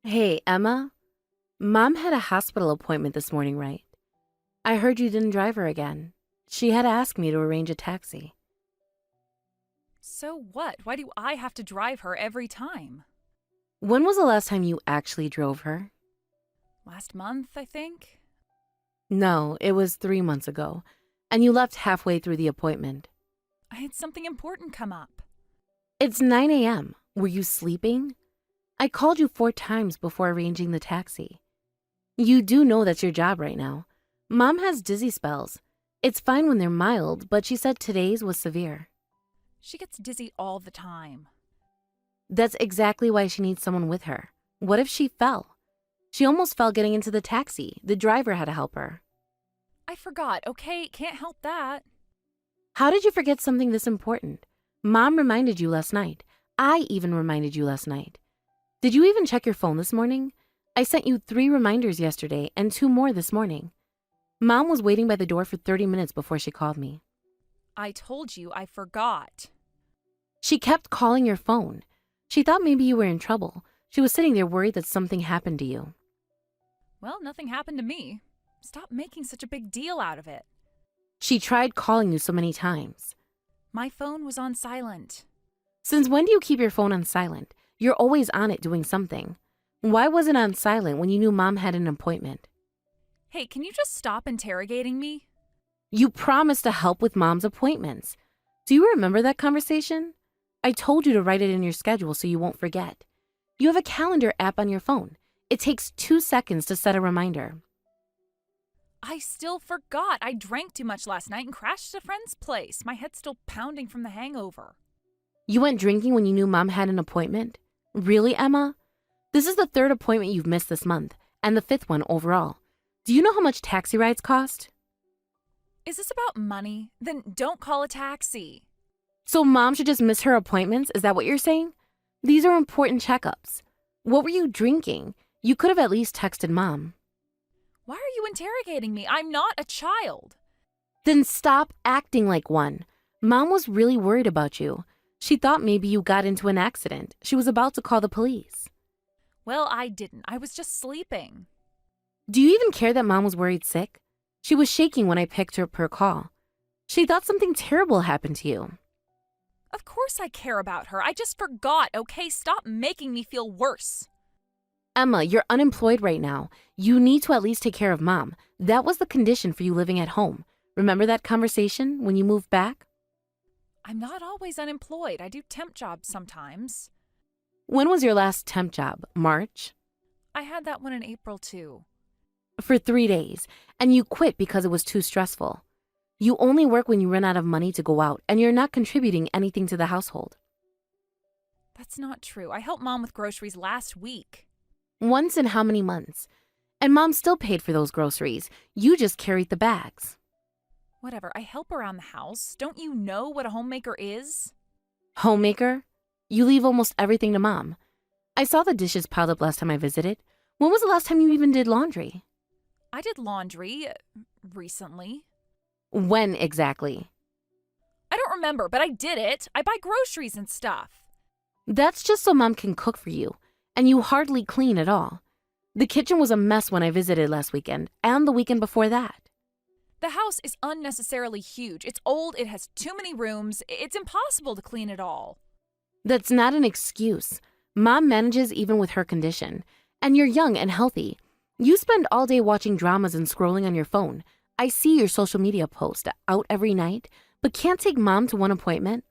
Hey, Emma. Mom had a hospital appointment this morning, right? I heard you didn't drive her again. She had asked me to arrange a taxi. So what? Why do I have to drive her every time? When was the last time you actually drove her? Last month, I think? No, it was 3 months ago, and you left halfway through the appointment. I had something important come up. It's 9 a.m. Were you sleeping? I called you 4 times before arranging the taxi. You do know that's your job right now. Mom has dizzy spells. It's fine when they're mild, but she said today's was severe. She gets dizzy all the time. That's exactly why she needs someone with her. What if she fell? She almost fell getting into the taxi. The driver had to help her. I forgot, okay? Can't help that. How did you forget something this important? Mom reminded you last night. I even reminded you last night. Did you even check your phone this morning? I sent you 3 reminders yesterday and 2 more this morning. Mom was waiting by the door for 30 minutes before she called me. I told you I forgot. She kept calling your phone. She thought maybe you were in trouble. She was sitting there worried that something happened to you. Well, nothing happened to me. Stop making such a big deal out of it. She tried calling you so many times. My phone was on silent. Since when do you keep your phone on silent? You're always on it doing something. Why was it on silent when you knew Mom had an appointment? Hey, can you just stop interrogating me? You promised to help with Mom's appointments. Do you remember that conversation? I told you to write it in your schedule so you won't forget. You have a calendar app on your phone. It takes 2 seconds to set a reminder. I still forgot. I drank too much last night and crashed at a friend's place. My head's still pounding from the hangover. You went drinking when you knew Mom had an appointment? Really, Emma? This is the 3rd appointment you've missed this month, and the 5th one overall. Do you know how much taxi rides cost? Is this about money? Then don't call a taxi. So Mom should just miss her appointments? Is that what you're saying? These are important checkups. What were you drinking? You could have at least texted Mom. Why are you interrogating me? I'm not a child. Then stop acting like one. Mom was really worried about you. She thought maybe you got into an accident. She was about to call the police. Well, I didn't. I was just sleeping. Do you even care that Mom was worried sick? She was shaking when I picked her up her call. She thought something terrible happened to you. Of course I care about her. I just forgot, okay? Stop making me feel worse. Emma, you're unemployed right now. You need to at least take care of Mom. That was the condition for you living at home. Remember that conversation when you moved back? I'm not always unemployed. I do temp jobs sometimes. When was your last temp job? March? I had that one in April, too. For 3 days, and you quit because it was too stressful. You only work when you run out of money to go out, and you're not contributing anything to the household. That's not true. I helped Mom with groceries last week. Once in how many months? And Mom still paid for those groceries. You just carried the bags. Whatever, I help around the house. Don't you know what a homemaker is? Homemaker? You leave almost everything to Mom. I saw the dishes piled up last time I visited. When was the last time you even did laundry? I did laundry recently. When exactly? I don't remember, but I did it. I buy groceries and stuff. That's just so Mom can cook for you, and you hardly clean at all. The kitchen was a mess when I visited last weekend, and the weekend before that. The house is unnecessarily huge. It's old, it has too many rooms. It's impossible to clean it all. That's not an excuse. Mom manages even with her condition, and you're young and healthy. You spend all day watching dramas and scrolling on your phone. I see your social media post out every night, but can't take Mom to one appointment.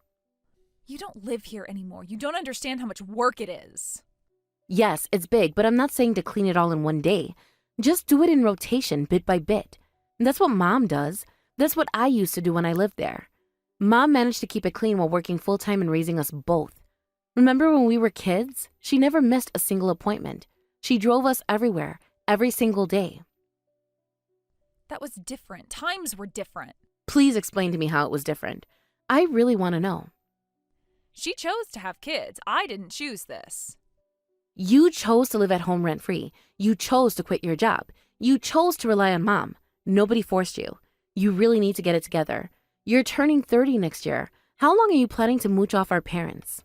You don't live here anymore. You don't understand how much work it is. Yes, it's big, but I'm not saying to clean it all in one day. Just do it in rotation, bit by bit. That's what Mom does. That's what I used to do when I lived there. Mom managed to keep it clean while working full-time and raising us both. Remember when we were kids? She never missed a single appointment. She drove us everywhere, every single day. That was different. Times were different. Please explain to me how it was different. I really want to know. She chose to have kids. I didn't choose this. You chose to live at home rent-free. You chose to quit your job. You chose to rely on Mom. Nobody forced you. You really need to get it together. You're turning 30 next year. How long are you planning to mooch off our parents?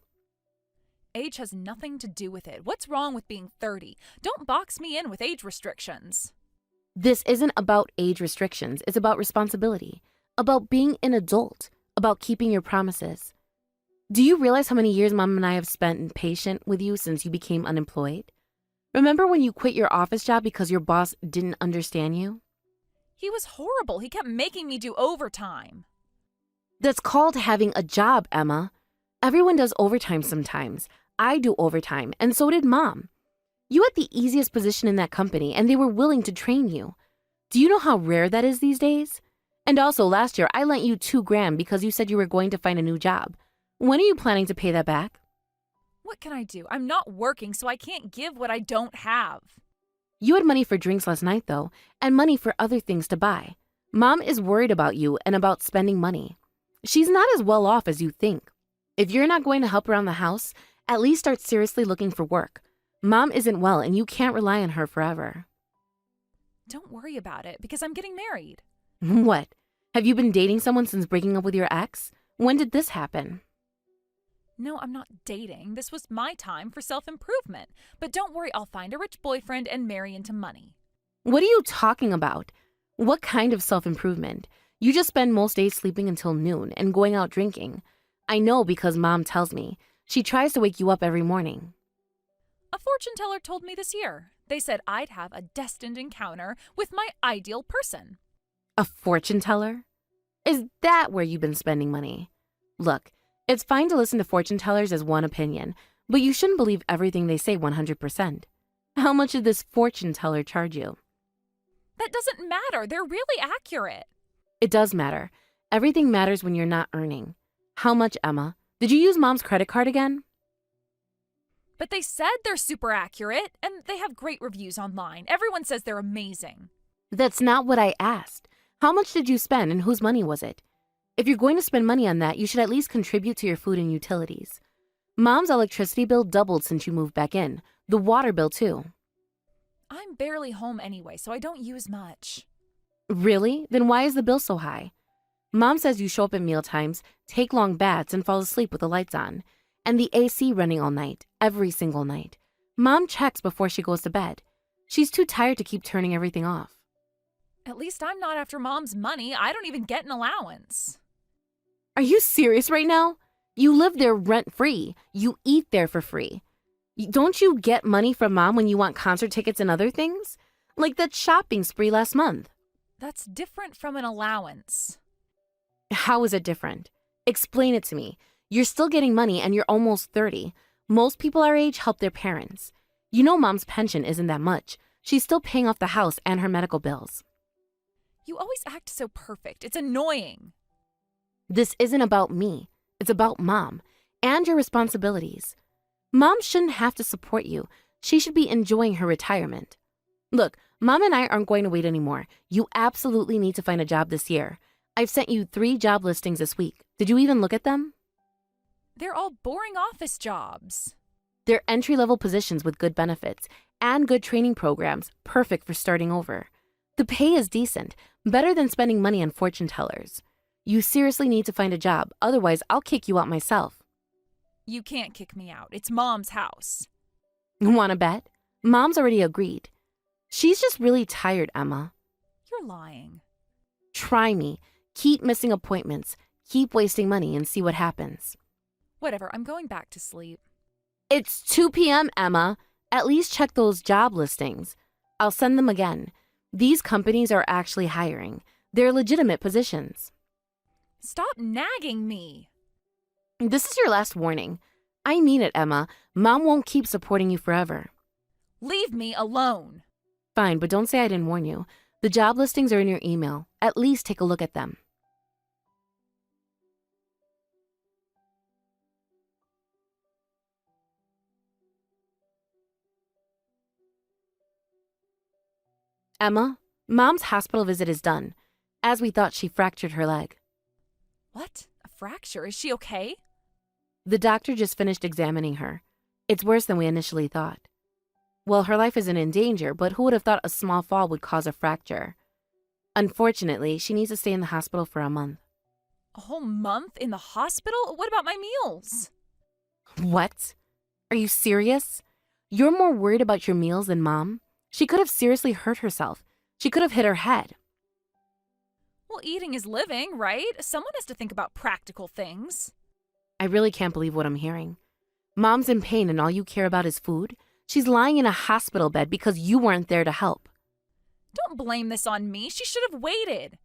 Age has nothing to do with it. What's wrong with being 30? Don't box me in with age restrictions. This isn't about age restrictions. It's about responsibility, about being an adult, about keeping your promises. Do you realize how many years Mom and I have spent patient with you since you became unemployed? Remember when you quit your office job because your boss didn't understand you? He was horrible. He kept making me do overtime. That's called having a job, Emma. Everyone does overtime sometimes. I do overtime, and so did Mom. You had the easiest position in that company, and they were willing to train you. Do you know how rare that is these days? And also, last year, I lent you $2,000 because you said you were going to find a new job. When are you planning to pay that back? What can I do? I'm not working, so I can't give what I don't have. You had money for drinks last night, though, and money for other things to buy. Mom is worried about you and about spending money. She's not as well off as you think. If you're not going to help around the house, at least start seriously looking for work. Mom isn't well, and you can't rely on her forever. Don't worry about it, because I'm getting married. What? Have you been dating someone since breaking up with your ex? When did this happen? No, I'm not dating. This was my time for self-improvement. But don't worry, I'll find a rich boyfriend and marry into money. What are you talking about? What kind of self-improvement? You just spend most days sleeping until noon and going out drinking. I know because Mom tells me. She tries to wake you up every morning. A fortune teller told me this year. They said I'd have a destined encounter with my ideal person. A fortune teller? Is that where you've been spending money? Look, it's fine to listen to fortune tellers as one opinion, but you shouldn't believe everything they say 100%. How much did this fortune teller charge you? That doesn't matter. They're really accurate. It does matter. Everything matters when you're not earning. How much, Emma? Did you use Mom's credit card again? But they said they're super accurate, and they have great reviews online. Everyone says they're amazing. That's not what I asked. How much did you spend and whose money was it? If you're going to spend money on that, you should at least contribute to your food and utilities. Mom's electricity bill doubled since you moved back in. The water bill, too. I'm barely home anyway, so I don't use much. Really? Then why is the bill so high? Mom says you show up at mealtimes, take long baths, and fall asleep with the lights on. And the AC running all night, every single night. Mom checks before she goes to bed. She's too tired to keep turning everything off. At least I'm not after Mom's money. I don't even get an allowance. Are you serious right now? You live there rent-free. You eat there for free. Don't you get money from Mom when you want concert tickets and other things? Like that shopping spree last month. That's different from an allowance. How is it different? Explain it to me. You're still getting money and you're almost 30. Most people our age help their parents. You know Mom's pension isn't that much. She's still paying off the house and her medical bills. You always act so perfect. It's annoying. This isn't about me. It's about Mom and your responsibilities. Mom shouldn't have to support you. She should be enjoying her retirement. Look, Mom and I aren't going to wait anymore. You absolutely need to find a job this year. I've sent you 3 job listings this week. Did you even look at them? They're all boring office jobs. They're entry-level positions with good benefits and good training programs, perfect for starting over. The pay is decent, better than spending money on fortune tellers. You seriously need to find a job, otherwise I'll kick you out myself. You can't kick me out. It's Mom's house. Wanna bet? Mom's already agreed. She's just really tired, Emma. You're lying. Try me. Keep missing appointments. Keep wasting money and see what happens. Whatever, I'm going back to sleep. It's 2 p.m., Emma. At least check those job listings. I'll send them again. These companies are actually hiring. They're legitimate positions. Stop nagging me. This is your last warning. I mean it, Emma. Mom won't keep supporting you forever. Leave me alone. Fine, but don't say I didn't warn you. The job listings are in your email. At least take a look at them. Emma, Mom's hospital visit is done. As we thought, she fractured her leg. What? A fracture? Is she okay? The doctor just finished examining her. It's worse than we initially thought. Well, her life isn't in danger, but who would have thought a small fall would cause a fracture? Unfortunately, she needs to stay in the hospital for a month. A whole month in the hospital? What about my meals? What? Are you serious? You're more worried about your meals than Mom? She could have seriously hurt herself. She could have hit her head. Well, eating is living, right? Someone has to think about practical things. I really can't believe what I'm hearing. Mom's in pain and all you care about is food? She's lying in a hospital bed because you weren't there to help. Don't blame this on me. She should have waited.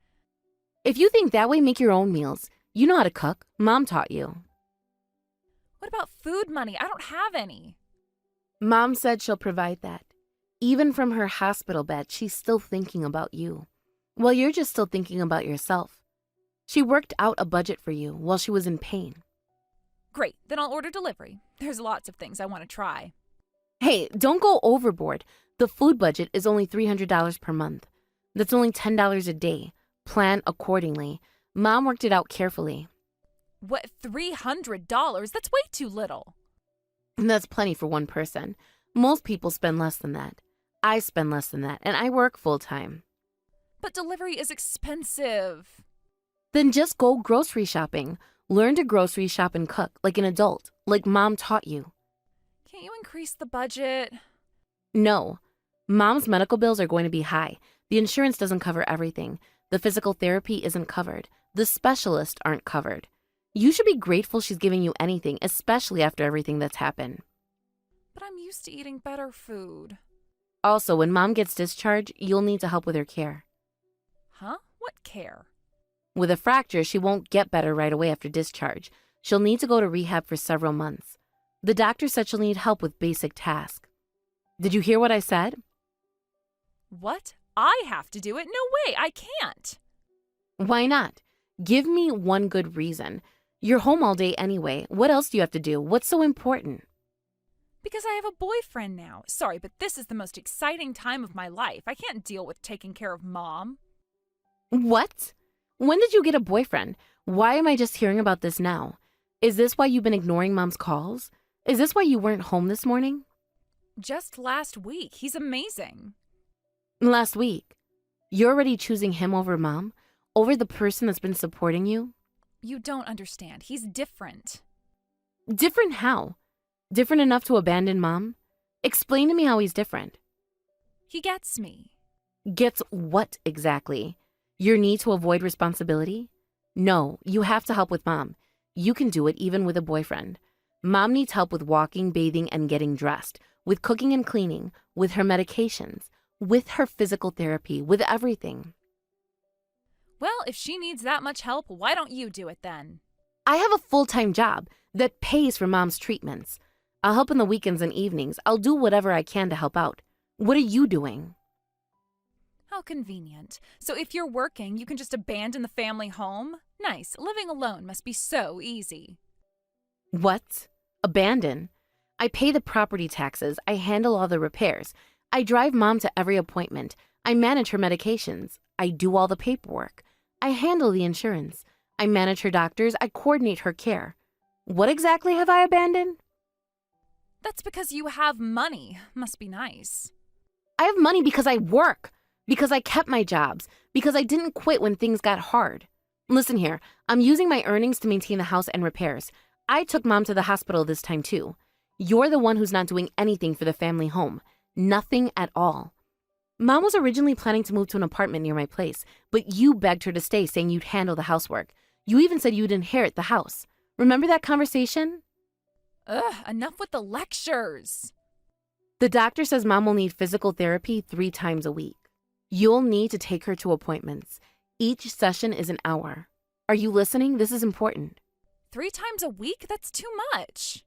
If you think that way, make your own meals. You know how to cook. Mom taught you. What about food money? I don't have any. Mom said she'll provide that. Even from her hospital bed, she's still thinking about you. Well, you're just still thinking about yourself. She worked out a budget for you while she was in pain. Great, then I'll order delivery. There's lots of things I want to try. Hey, don't go overboard. The food budget is only $300 per month. That's only $10 a day. Plan accordingly. Mom worked it out carefully. What, $300? That's way too little. And that's plenty for one person. Most people spend less than that. I spend less than that, and I work full-time. But delivery is expensive. Then just go grocery shopping. Learn to grocery shop and cook like an adult, like Mom taught you. Can't you increase the budget? No. Mom's medical bills are going to be high. The insurance doesn't cover everything. The physical therapy isn't covered. The specialists aren't covered. You should be grateful she's giving you anything, especially after everything that's happened. But I'm used to eating better food. Also, when Mom gets discharged, you'll need to help with her care. Huh? What care? With a fracture, she won't get better right away after discharge. She'll need to go to rehab for several months. The doctor said she'll need help with basic tasks. Did you hear what I said? What? I have to do it? No way, I can't. Why not? Give me one good reason. You're home all day anyway. What else do you have to do? What's so important? Because I have a boyfriend now. Sorry, but this is the most exciting time of my life. I can't deal with taking care of Mom. What? When did you get a boyfriend? Why am I just hearing about this now? Is this why you've been ignoring Mom's calls? Is this why you weren't home this morning? Just last week. He's amazing. Last week. You're already choosing him over Mom? Over the person that's been supporting you? You don't understand. He's different. Different how? Different enough to abandon Mom? Explain to me how he's different. He gets me. Gets what exactly? Your need to avoid responsibility? No, you have to help with Mom. You can do it even with a boyfriend. Mom needs help with walking, bathing, and getting dressed, with cooking and cleaning, with her medications, with her physical therapy, with everything. Well, if she needs that much help, why don't you do it then? I have a full-time job that pays for Mom's treatments. I'll help in the weekends and evenings. I'll do whatever I can to help out. What are you doing? How convenient. So if you're working, you can just abandon the family home? Nice. Living alone must be so easy. What? Abandon? I pay the property taxes. I handle all the repairs. I drive Mom to every appointment. I manage her medications. I do all the paperwork. I handle the insurance. I manage her doctors. I coordinate her care. What exactly have I abandoned? That's because you have money. Must be nice. I have money because I work. Because I kept my jobs. Because I didn't quit when things got hard. Listen here, I'm using my earnings to maintain the house and repairs. I took Mom to the hospital this time too. You're the one who's not doing anything for the family home. Nothing at all. Mom was originally planning to move to an apartment near my place, but you begged her to stay, saying you'd handle the housework. You even said you'd inherit the house. Remember that conversation? Ugh, enough with the lectures. The doctor says Mom will need physical therapy 3 times a week. You'll need to take her to appointments. Each session is an hour. Are you listening? This is important. 3 times a week? That's too much.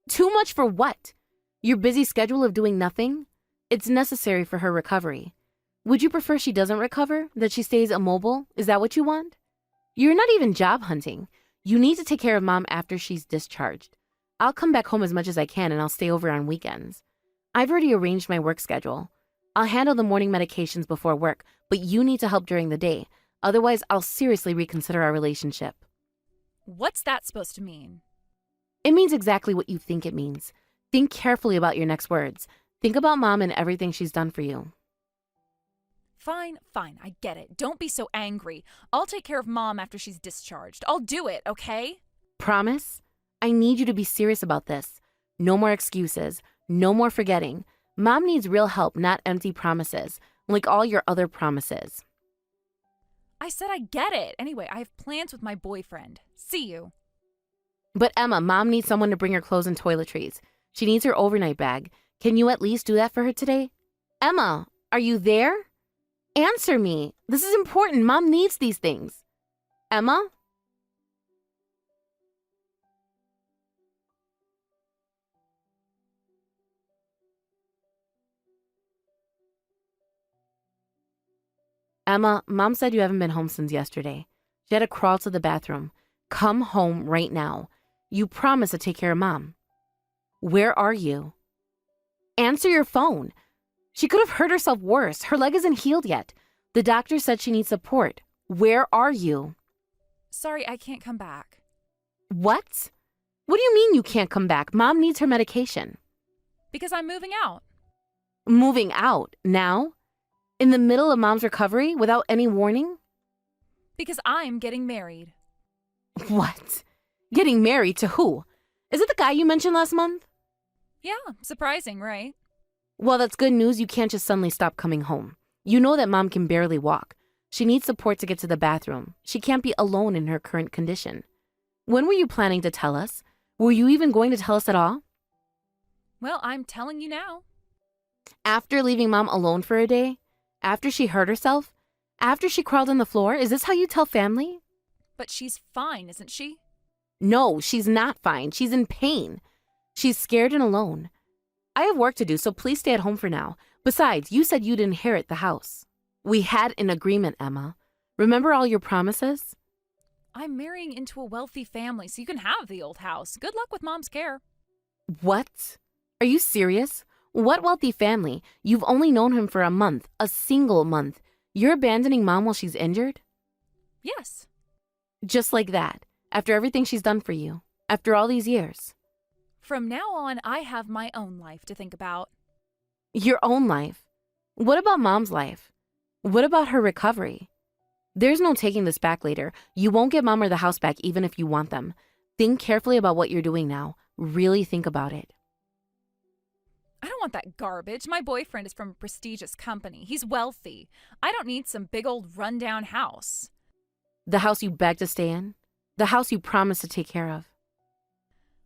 Too much for what? Your busy schedule of doing nothing? It's necessary for her recovery. Would you prefer she doesn't recover? That she stays immobile? Is that what you want? You're not even job hunting. You need to take care of Mom after she's discharged. I'll come back home as much as I can and I'll stay over on weekends. I've already arranged my work schedule. I'll handle the morning medications before work, but you need to help during the day. Otherwise, I'll seriously reconsider our relationship. What's that supposed to mean? It means exactly what you think it means. Think carefully about your next words. Think about Mom and everything she's done for you. Fine, I get it. Don't be so angry. I'll take care of Mom after she's discharged. I'll do it, okay? Promise? I need you to be serious about this. No more excuses. No more forgetting. Mom needs real help, not empty promises, like all your other promises. I said I get it. Anyway, I have plans with my boyfriend. See you. But Emma, Mom needs someone to bring her clothes and toiletries. She needs her overnight bag. Can you at least do that for her today? Emma, are you there? Answer me. This is important. Mom needs these things. Emma? Emma, Mom said you haven't been home since yesterday. She had to crawl to the bathroom. Come home right now. You promised to take care of Mom. Where are you? Answer your phone. She could have hurt herself worse. Her leg isn't healed yet. The doctor said she needs support. Where are you? Sorry, I can't come back. What? What do you mean you can't come back? Mom needs her medication. Because I'm moving out. Moving out? Now? In the middle of Mom's recovery without any warning? Because I'm getting married. What? Getting married to who? Is it the guy you mentioned last month? Yeah, surprising, right? Well, that's good news. You can't just suddenly stop coming home. You know that Mom can barely walk. She needs support to get to the bathroom. She can't be alone in her current condition. When were you planning to tell us? Were you even going to tell us at all? Well, I'm telling you now. After leaving Mom alone for a day? After she hurt herself? After she crawled on the floor? Is this how you tell family? But she's fine, isn't she? No, she's not fine. She's in pain. She's scared and alone. I have work to do, so please stay at home for now. Besides, you said you'd inherit the house. We had an agreement, Emma. Remember all your promises? I'm marrying into a wealthy family, so you can have the old house. Good luck with Mom's care. What? Are you serious? What wealthy family? You've only known him for a month, a single month. You're abandoning Mom while she's injured? Yes. Just like that, after everything she's done for you, after all these years. From now on, I have my own life to think about. Your own life? What about Mom's life? What about her recovery? There's no taking this back later. You won't get Mom or the house back even if you want them. Think carefully about what you're doing now. Really think about it. I don't want that garbage. My boyfriend is from a prestigious company. He's wealthy. I don't need some big old rundown house. The house you begged to stay in? The house you promised to take care of?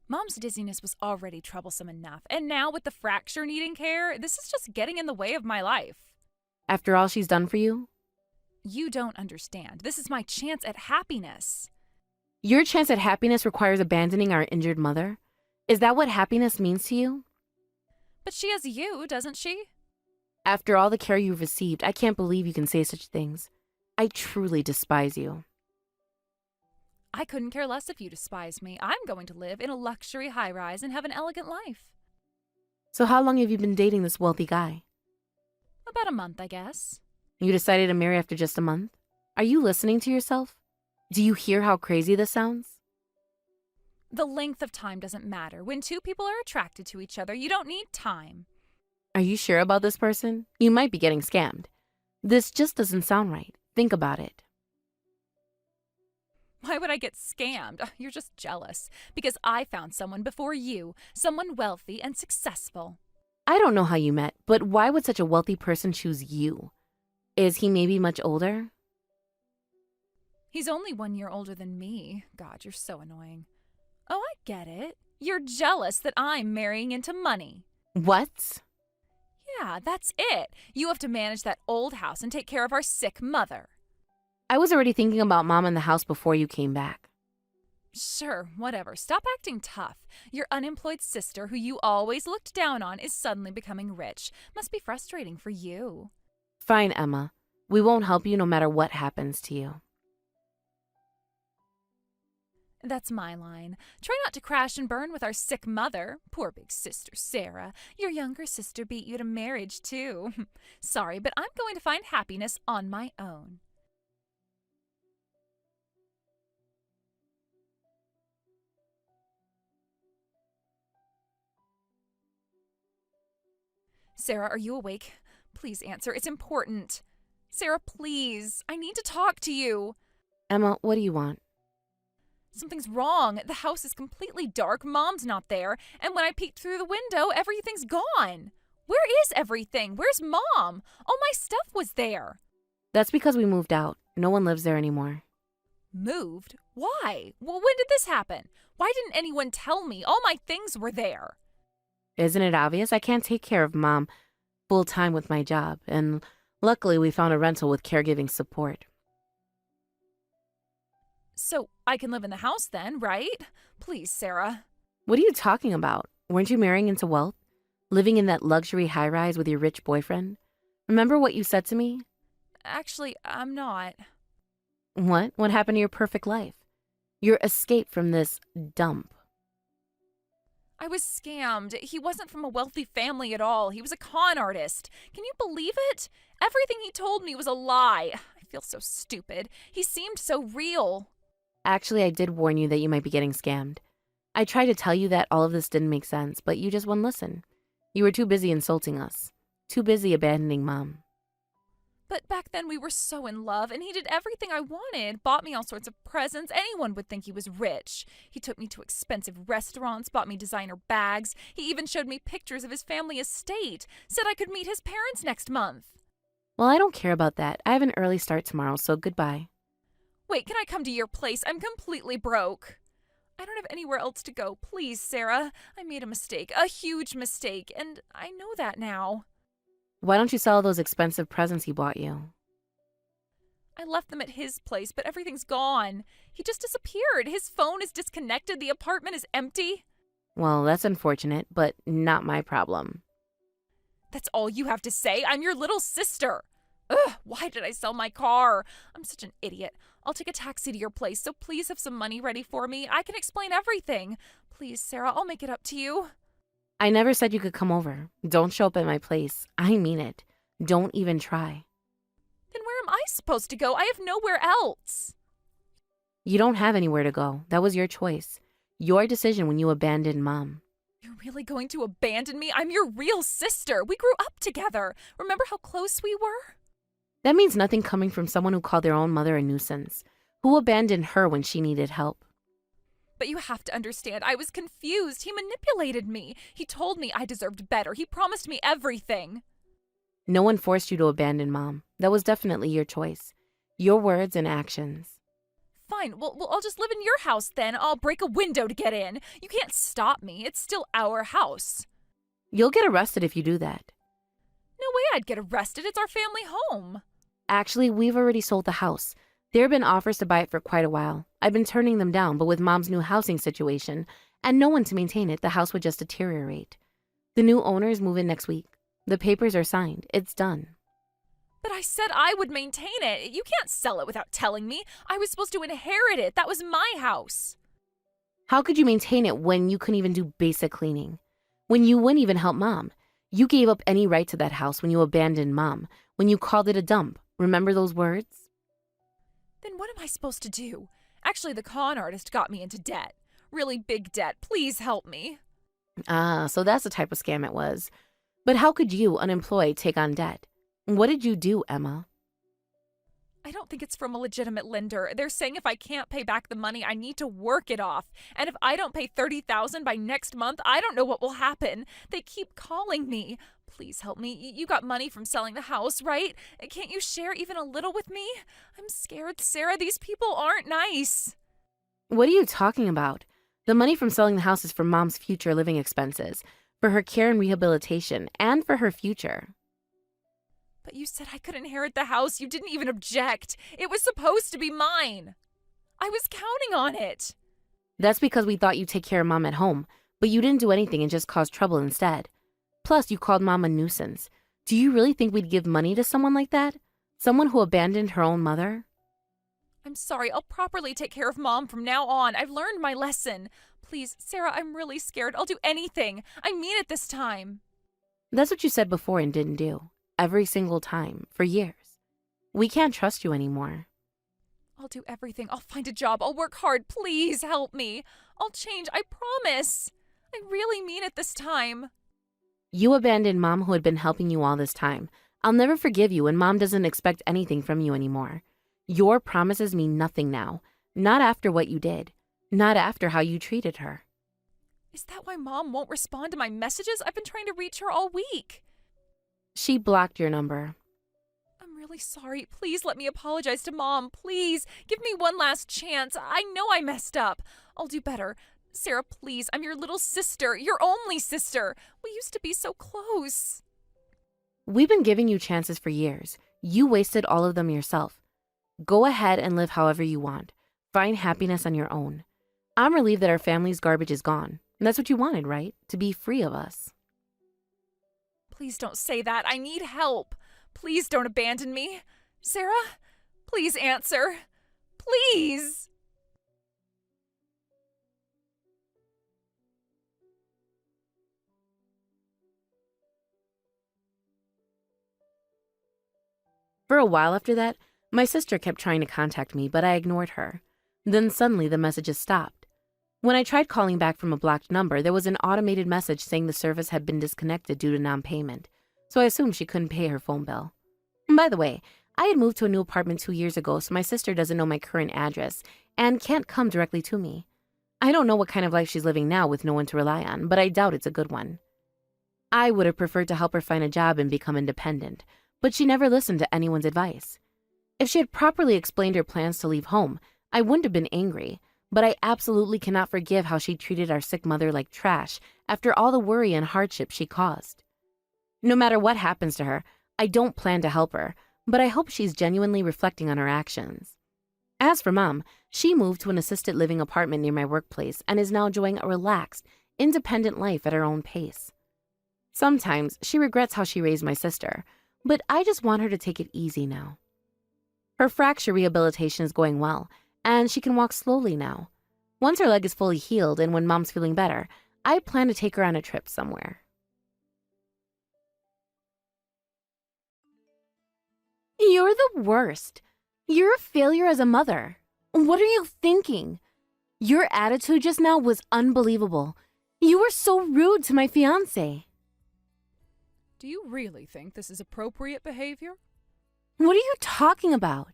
Mom's dizziness was already troublesome enough, and now with the fracture needing care, this is just getting in the way of my life. After all she's done for you? You don't understand. This is my chance at happiness. Your chance at happiness requires abandoning our injured mother? Is that what happiness means to you? But she has you, doesn't she? After all the care you've received, I can't believe you can say such things. I truly despise you. I couldn't care less if you despise me. I'm going to live in a luxury high-rise and have an elegant life. So how long have you been dating this wealthy guy? About a month, I guess. You decided to marry after just a month? Are you listening to yourself? Do you hear how crazy this sounds? The length of time doesn't matter. When two people are attracted to each other, you don't need time. Are you sure about this person? You might be getting scammed. This just doesn't sound right. Think about it. Why would I get scammed? You're just jealous. Because I found someone before you, someone wealthy and successful. I don't know how you met, but why would such a wealthy person choose you? Is he maybe much older? He's only 1 year older than me. God, you're so annoying. Oh, I get it. You're jealous that I'm marrying into money. What? Yeah, that's it. You have to manage that old house and take care of our sick mother. I was already thinking about Mom in the house before you came back. Sure, whatever. Stop acting tough. Your unemployed sister, who you always looked down on, is suddenly becoming rich. Must be frustrating for you. Fine, Emma. We won't help you no matter what happens to you. That's my line. Try not to crash and burn with our sick mother. Poor big sister Sarah. Your younger sister beat you to marriage, too. Sorry, but I'm going to find happiness on my own. Sarah, are you awake? Please answer. It's important. Sarah, please. I need to talk to you. Emma, what do you want? Something's wrong. The house is completely dark, Mom's not there, and when I peeked through the window, everything's gone. Where is everything? Where's Mom? All my stuff was there. That's because we moved out. No one lives there anymore. Moved? Why? Well, when did this happen? Why didn't anyone tell me? All my things were there. Isn't it obvious? I can't take care of Mom full time with my job, and luckily we found a rental with caregiving support. So I can live in the house then, right? Please, Sarah. What are you talking about? Weren't you marrying into wealth? Living in that luxury high-rise with your rich boyfriend? Remember what you said to me? Actually, I'm not. What? What happened to your perfect life? Your escape from this dump. I was scammed. He wasn't from a wealthy family at all. He was a con artist. Can you believe it? Everything he told me was a lie. I feel so stupid. He seemed so real. Actually, I did warn you that you might be getting scammed. I tried to tell you that all of this didn't make sense, but you just wouldn't listen. You were too busy insulting us. Too busy abandoning Mom. But back then we were so in love, and he did everything I wanted, bought me all sorts of presents. Anyone would think he was rich. He took me to expensive restaurants, bought me designer bags. He even showed me pictures of his family estate, said I could meet his parents next month. Well, I don't care about that. I have an early start tomorrow, so goodbye. Wait, can I come to your place? I'm completely broke. I don't have anywhere else to go. Please, Sarah. I made a mistake, a huge mistake, and I know that now. Why don't you sell those expensive presents he bought you? I left them at his place, but everything's gone. He just disappeared. His phone is disconnected. The apartment is empty. Well, that's unfortunate, but not my problem. That's all you have to say? I'm your little sister. Ugh, why did I sell my car? I'm such an idiot. I'll take a taxi to your place, so please have some money ready for me. I can explain everything. Please, Sarah, I'll make it up to you. I never said you could come over. Don't show up at my place. I mean it. Don't even try. Then where am I supposed to go? I have nowhere else. You don't have anywhere to go. That was your choice. Your decision when you abandoned Mom. You're really going to abandon me? I'm your real sister. We grew up together. Remember how close we were? That means nothing coming from someone who called their own mother a nuisance. Who abandoned her when she needed help? But you have to understand, I was confused. He manipulated me. He told me I deserved better. He promised me everything. No one forced you to abandon Mom. That was definitely your choice. Your words and actions. Fine, well, I'll just live in your house then. I'll break a window to get in. You can't stop me. It's still our house. You'll get arrested if you do that. No way I'd get arrested. It's our family home. Actually, we've already sold the house. There have been offers to buy it for quite a while. I've been turning them down, but with Mom's new housing situation and no one to maintain it, the house would just deteriorate. The new owners move in next week. The papers are signed. It's done. But I said I would maintain it. You can't sell it without telling me. I was supposed to inherit it. That was my house. How could you maintain it when you couldn't even do basic cleaning? When you wouldn't even help Mom? You gave up any right to that house when you abandoned Mom, when you called it a dump. Remember those words? Then what am I supposed to do? Actually, the con artist got me into debt. Really big debt. Please help me. Ah, so that's the type of scam it was. But how could you, unemployed, take on debt? What did you do, Emma? I don't think it's from a legitimate lender. They're saying if I can't pay back the money, I need to work it off. And if I don't pay $30,000 by next month, I don't know what will happen. They keep calling me. Please help me. You got money from selling the house, right? Can't you share even a little with me? I'm scared, Sarah. These people aren't nice. What are you talking about? The money from selling the house is for Mom's future living expenses, for her care and rehabilitation, and for her future. But you said I could inherit the house. You didn't even object. It was supposed to be mine. I was counting on it. That's because we thought you'd take care of Mom at home, but you didn't do anything and just caused trouble instead. Plus, you called Mom a nuisance. Do you really think we'd give money to someone like that? Someone who abandoned her own mother? I'm sorry. I'll properly take care of Mom from now on. I've learned my lesson. Please, Sarah, I'm really scared. I'll do anything. I mean it this time. That's what you said before and didn't do. Every single time, for years. We can't trust you anymore. I'll do everything. I'll find a job. I'll work hard. Please help me. I'll change. I promise. I really mean it this time. You abandoned Mom who had been helping you all this time. I'll never forgive you, and Mom doesn't expect anything from you anymore. Your promises mean nothing now. Not after what you did. Not after how you treated her. Is that why Mom won't respond to my messages? I've been trying to reach her all week. She blocked your number. I'm really sorry. Please let me apologize to Mom. Please. Give me one last chance. I know I messed up. I'll do better. Sarah, please. I'm your little sister. Your only sister. We used to be so close. We've been giving you chances for years. You wasted all of them yourself. Go ahead and live however you want. Find happiness on your own. I'm relieved that our family's garbage is gone. That's what you wanted, right? To be free of us. Please don't say that. I need help. Please don't abandon me. Sarah, please answer. Please. For a while after that, my sister kept trying to contact me, but I ignored her. Then suddenly the messages stopped. When I tried calling back from a blocked number, there was an automated message saying the service had been disconnected due to non-payment, so I assumed she couldn't pay her phone bill. By the way, I had moved to a new apartment 2 years ago, so my sister doesn't know my current address and can't come directly to me. I don't know what kind of life she's living now with no one to rely on, but I doubt it's a good one. I would have preferred to help her find a job and become independent, but she never listened to anyone's advice. If she had properly explained her plans to leave home, I wouldn't have been angry, but I absolutely cannot forgive how she treated our sick mother like trash after all the worry and hardship she caused. No matter what happens to her, I don't plan to help her, but I hope she's genuinely reflecting on her actions. As for Mom, she moved to an assisted living apartment near my workplace and is now enjoying a relaxed, independent life at her own pace. Sometimes she regrets how she raised my sister, but I just want her to take it easy now. Her fracture rehabilitation is going well, and she can walk slowly now. Once her leg is fully healed and when Mom's feeling better, I plan to take her on a trip somewhere. You're the worst. You're a failure as a mother. What are you thinking? Your attitude just now was unbelievable. You were so rude to my fiancé. Do you really think this is appropriate behavior? What are you talking about?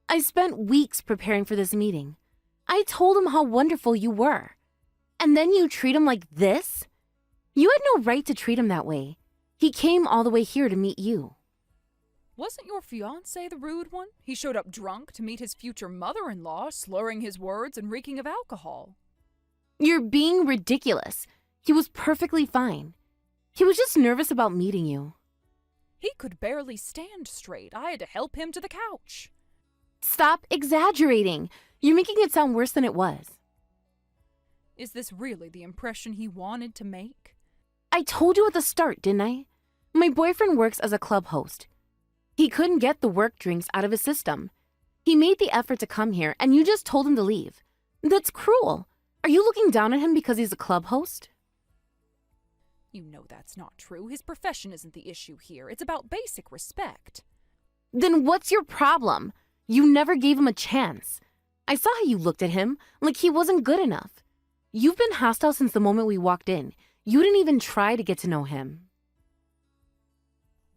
I spent weeks preparing for this meeting. I told him how wonderful you were. And then you treat him like this? You had no right to treat him that way. He came all the way here to meet you. Wasn't your fiancé the rude one? He showed up drunk to meet his future mother-in-law, slurring his words and reeking of alcohol. You're being ridiculous. He was perfectly fine. He was just nervous about meeting you. He could barely stand straight. I had to help him to the couch. Stop exaggerating. You're making it sound worse than it was. Is this really the impression he wanted to make? I told you at the start, didn't I? My boyfriend works as a club host. He couldn't get the work drinks out of his system. He made the effort to come here, and you just told him to leave. That's cruel. Are you looking down on him because he's a club host? You know that's not true. His profession isn't the issue here. It's about basic respect. Then what's your problem? You never gave him a chance. I saw how you looked at him, like he wasn't good enough. You've been hostile since the moment we walked in. You didn't even try to get to know him.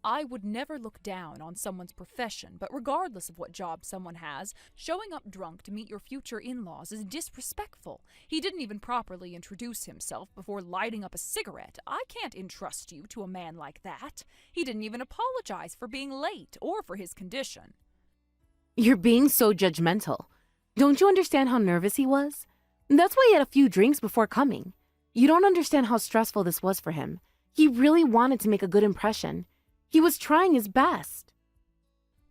I would never look down on someone's profession, but regardless of what job someone has, showing up drunk to meet your future in-laws is disrespectful. He didn't even properly introduce himself before lighting up a cigarette. I can't entrust you to a man like that. He didn't even apologize for being late or for his condition. You're being so judgmental. Don't you understand how nervous he was? That's why he had a few drinks before coming. You don't understand how stressful this was for him. He really wanted to make a good impression. He was trying his best.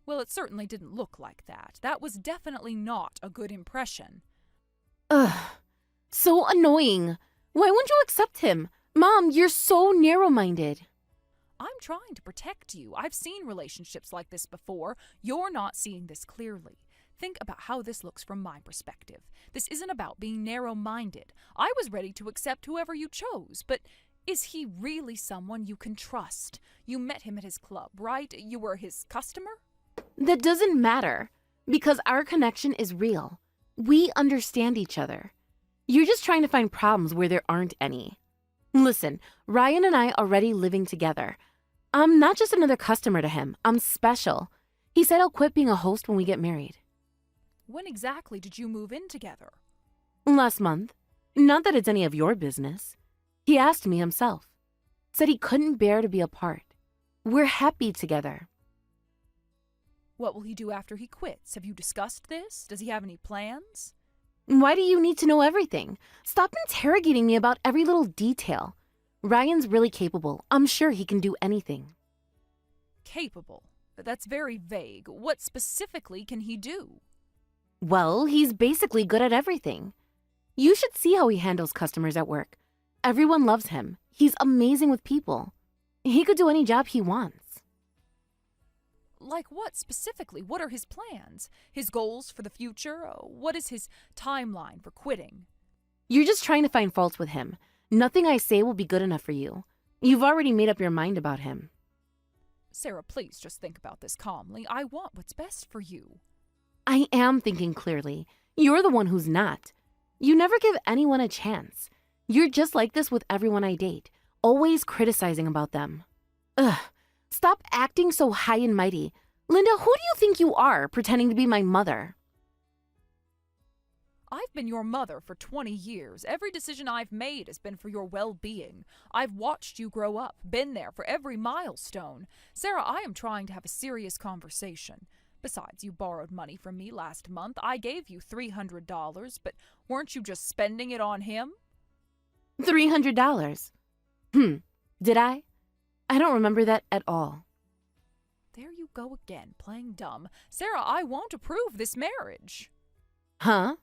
Well, it certainly didn't look like that. That was definitely not a good impression. Ugh, so annoying. Why wouldn't you accept him? Mom, you're so narrow-minded. I'm trying to protect you. I've seen relationships like this before. You're not seeing this clearly. Think about how this looks from my perspective. This isn't about being narrow-minded. I was ready to accept whoever you chose, but is he really someone you can trust? You met him at his club, right? You were his customer? That doesn't matter, because our connection is real. We understand each other. You're just trying to find problems where there aren't any. Listen, Ryan and I are already living together. I'm not just another customer to him. I'm special. He said I'll quit being a host when we get married. When exactly did you move in together? Last month. Not that it's any of your business. He asked me himself. Said he couldn't bear to be apart. We're happy together. What will he do after he quits? Have you discussed this? Does he have any plans? Why do you need to know everything? Stop interrogating me about every little detail. Ryan's really capable. I'm sure he can do anything. Capable? That's very vague. What specifically can he do? Well, he's basically good at everything. You should see how he handles customers at work. Everyone loves him. He's amazing with people. He could do any job he wants. Like what specifically? What are his plans? His goals for the future? What is his timeline for quitting? You're just trying to find faults with him. Nothing I say will be good enough for you. You've already made up your mind about him. Sarah, please just think about this calmly. I want what's best for you. I am thinking clearly. You're the one who's not. You never give anyone a chance. You're just like this with everyone I date, always criticizing about them. Ugh, stop acting so high and mighty. Linda, who do you think you are, pretending to be my mother? I've been your mother for 20 years. Every decision I've made has been for your well-being. I've watched you grow up, been there for every milestone. Sarah, I am trying to have a serious conversation. Besides, you borrowed money from me last month. I gave you $300, but weren't you just spending it on him? $300. Did I? I don't remember that at all. There you go again, playing dumb. Sarah, I won't approve this marriage. Huh?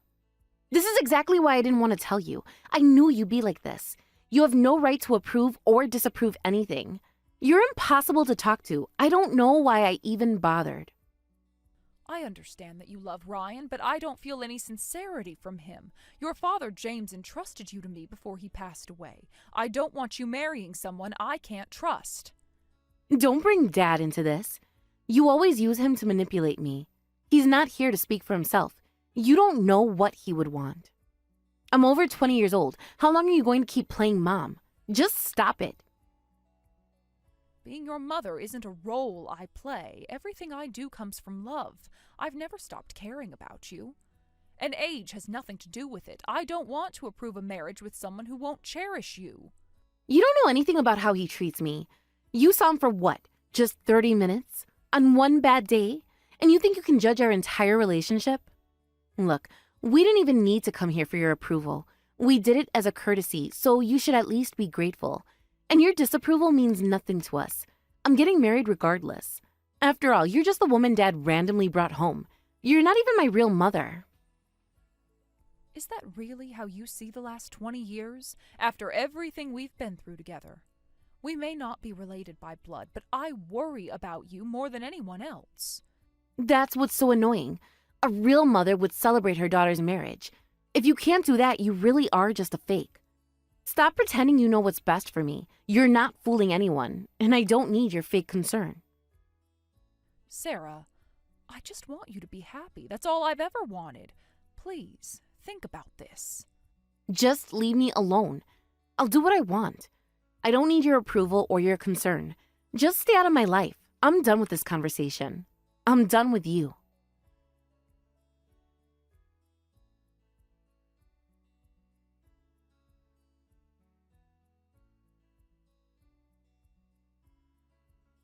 This is exactly why I didn't want to tell you. I knew you'd be like this. You have no right to approve or disapprove anything. You're impossible to talk to. I don't know why I even bothered. I understand that you love Ryan, but I don't feel any sincerity from him. Your father, James, entrusted you to me before he passed away. I don't want you marrying someone I can't trust. Don't bring Dad into this. You always use him to manipulate me. He's not here to speak for himself. You don't know what he would want. I'm over 20 years old. How long are you going to keep playing mom? Just stop it. Being your mother isn't a role I play. Everything I do comes from love. I've never stopped caring about you. And age has nothing to do with it. I don't want to approve a marriage with someone who won't cherish you. You don't know anything about how he treats me. You saw him for what? Just 30 minutes? On one bad day? And you think you can judge our entire relationship? Look, we didn't even need to come here for your approval. We did it as a courtesy, so you should at least be grateful. And your disapproval means nothing to us. I'm getting married regardless. After all, you're just the woman Dad randomly brought home. You're not even my real mother. Is that really how you see the last 20 years? After everything we've been through together? We may not be related by blood, but I worry about you more than anyone else. That's what's so annoying. A real mother would celebrate her daughter's marriage. If you can't do that, you really are just a fake. Stop pretending you know what's best for me. You're not fooling anyone, and I don't need your fake concern. Sarah, I just want you to be happy. That's all I've ever wanted. Please, think about this. Just leave me alone. I'll do what I want. I don't need your approval or your concern. Just stay out of my life. I'm done with this conversation. I'm done with you.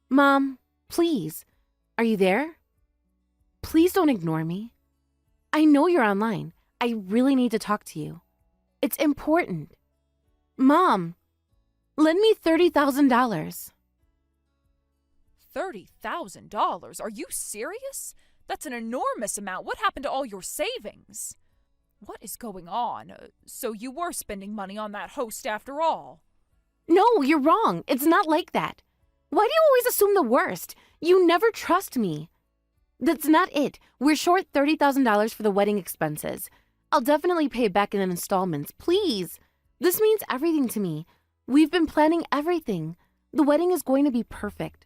Mom, please. Are you there? Please don't ignore me. I know you're online. I really need to talk to you. It's important. Mom, lend me $30,000. $30,000? Are you serious? That's an enormous amount. What happened to all your savings? What is going on? So you were spending money on that host after all? No, you're wrong. It's not like that. Why do you always assume the worst? You never trust me. That's not it. We're short $30,000 for the wedding expenses. I'll definitely pay it back in installments. Please. This means everything to me. We've been planning everything. The wedding is going to be perfect.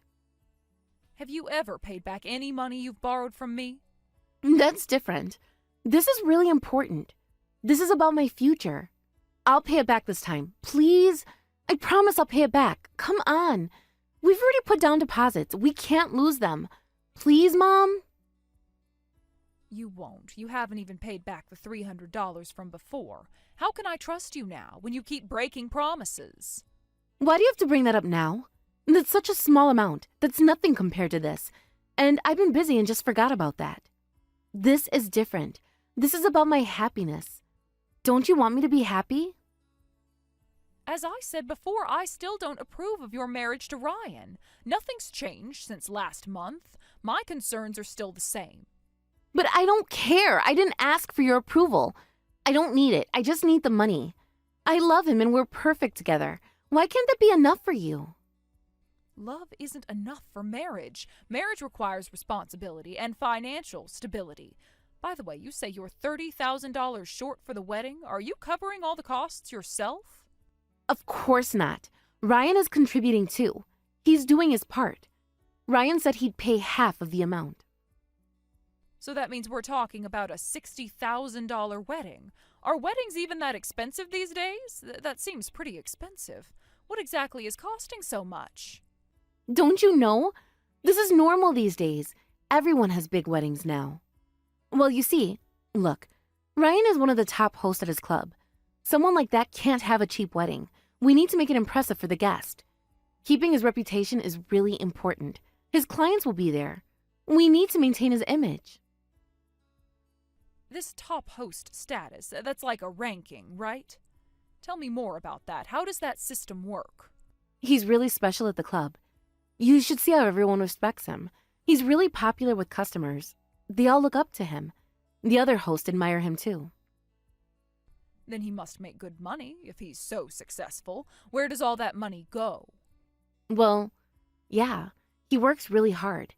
Have you ever paid back any money you've borrowed from me? That's different. This is really important. This is about my future. I'll pay it back this time. Please. I promise I'll pay it back. Come on. We've already put down deposits. We can't lose them. Please, Mom? You won't. You haven't even paid back the $300 from before. How can I trust you now when you keep breaking promises? Why do you have to bring that up now? That's such a small amount. That's nothing compared to this. And I've been busy and just forgot about that. This is different. This is about my happiness. Don't you want me to be happy? As I said before, I still don't approve of your marriage to Ryan. Nothing's changed since last month. My concerns are still the same. But I don't care. I didn't ask for your approval. I don't need it. I just need the money. I love him and we're perfect together. Why can't that be enough for you? Love isn't enough for marriage. Marriage requires responsibility and financial stability. By the way, you say you're $30,000 short for the wedding. Are you covering all the costs yourself? Of course not. Ryan is contributing too. He's doing his part. Ryan said he'd pay half of the amount. So that means we're talking about a $60,000 wedding. Are weddings even that expensive these days? That seems pretty expensive. What exactly is costing so much? Don't you know? This is normal these days. Everyone has big weddings now. Well, you see, look, Ryan is one of the top hosts at his club. Someone like that can't have a cheap wedding. We need to make it impressive for the guest. Keeping his reputation is really important. His clients will be there. We need to maintain his image. This top host status, that's like a ranking, right? Tell me more about that. How does that system work? He's really special at the club. You should see how everyone respects him. He's really popular with customers. They all look up to him. The other hosts admire him too. Then he must make good money if he's so successful. Where does all that money go? Well, yeah, he works really hard.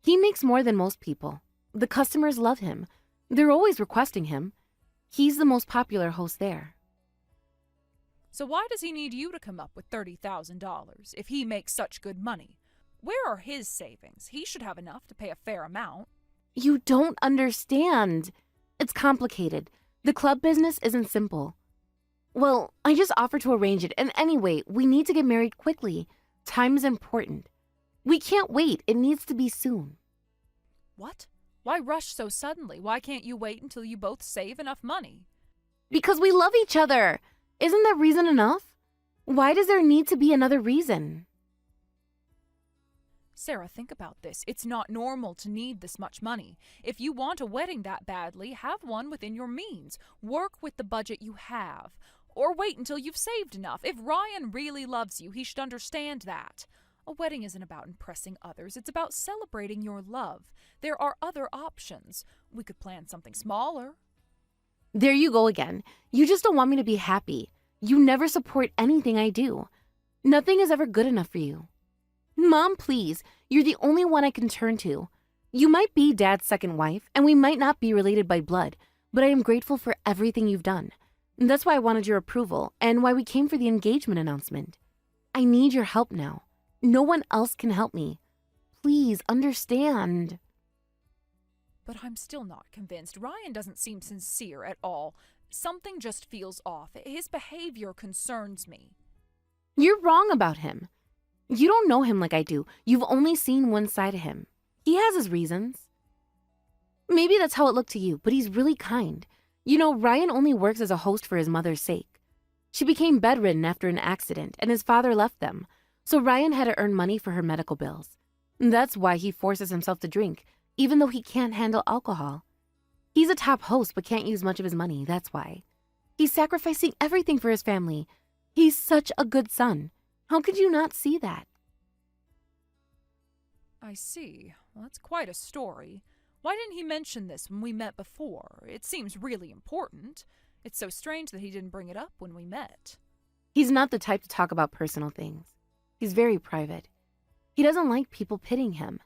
He makes more than most people. The customers love him. They're always requesting him. He's the most popular host there. So why does he need you to come up with $30,000 if he makes such good money? Where are his savings? He should have enough to pay a fair amount. You don't understand. It's complicated. The club business isn't simple. Well, I just offered to arrange it, and anyway, we need to get married quickly. Time is important. We can't wait. It needs to be soon. What? Why rush so suddenly? Why can't you wait until you both save enough money? Because we love each other. Isn't that reason enough? Why does there need to be another reason? Sarah, think about this. It's not normal to need this much money. If you want a wedding that badly, have one within your means. Work with the budget you have. Or wait until you've saved enough. If Ryan really loves you, he should understand that. A wedding isn't about impressing others. It's about celebrating your love. There are other options. We could plan something smaller. There you go again. You just don't want me to be happy. You never support anything I do. Nothing is ever good enough for you. Mom, please. You're the only one I can turn to. You might be Dad's second wife, and we might not be related by blood, but I am grateful for everything you've done. That's why I wanted your approval, and why we came for the engagement announcement. I need your help now. No one else can help me. Please understand. But I'm still not convinced. Ryan doesn't seem sincere at all. Something just feels off. His behavior concerns me. You're wrong about him. You don't know him like I do. You've only seen one side of him. He has his reasons. Maybe that's how it looked to you, but he's really kind. You know, Ryan only works as a host for his mother's sake. She became bedridden after an accident, and his father left them. So Ryan had to earn money for her medical bills. That's why he forces himself to drink, even though he can't handle alcohol. He's a top host but can't use much of his money, that's why. He's sacrificing everything for his family. He's such a good son. How could you not see that? I see. Well, that's quite a story. Why didn't he mention this when we met before? It seems really important. It's so strange that he didn't bring it up when we met. He's not the type to talk about personal things. He's very private. He doesn't like people pitying him.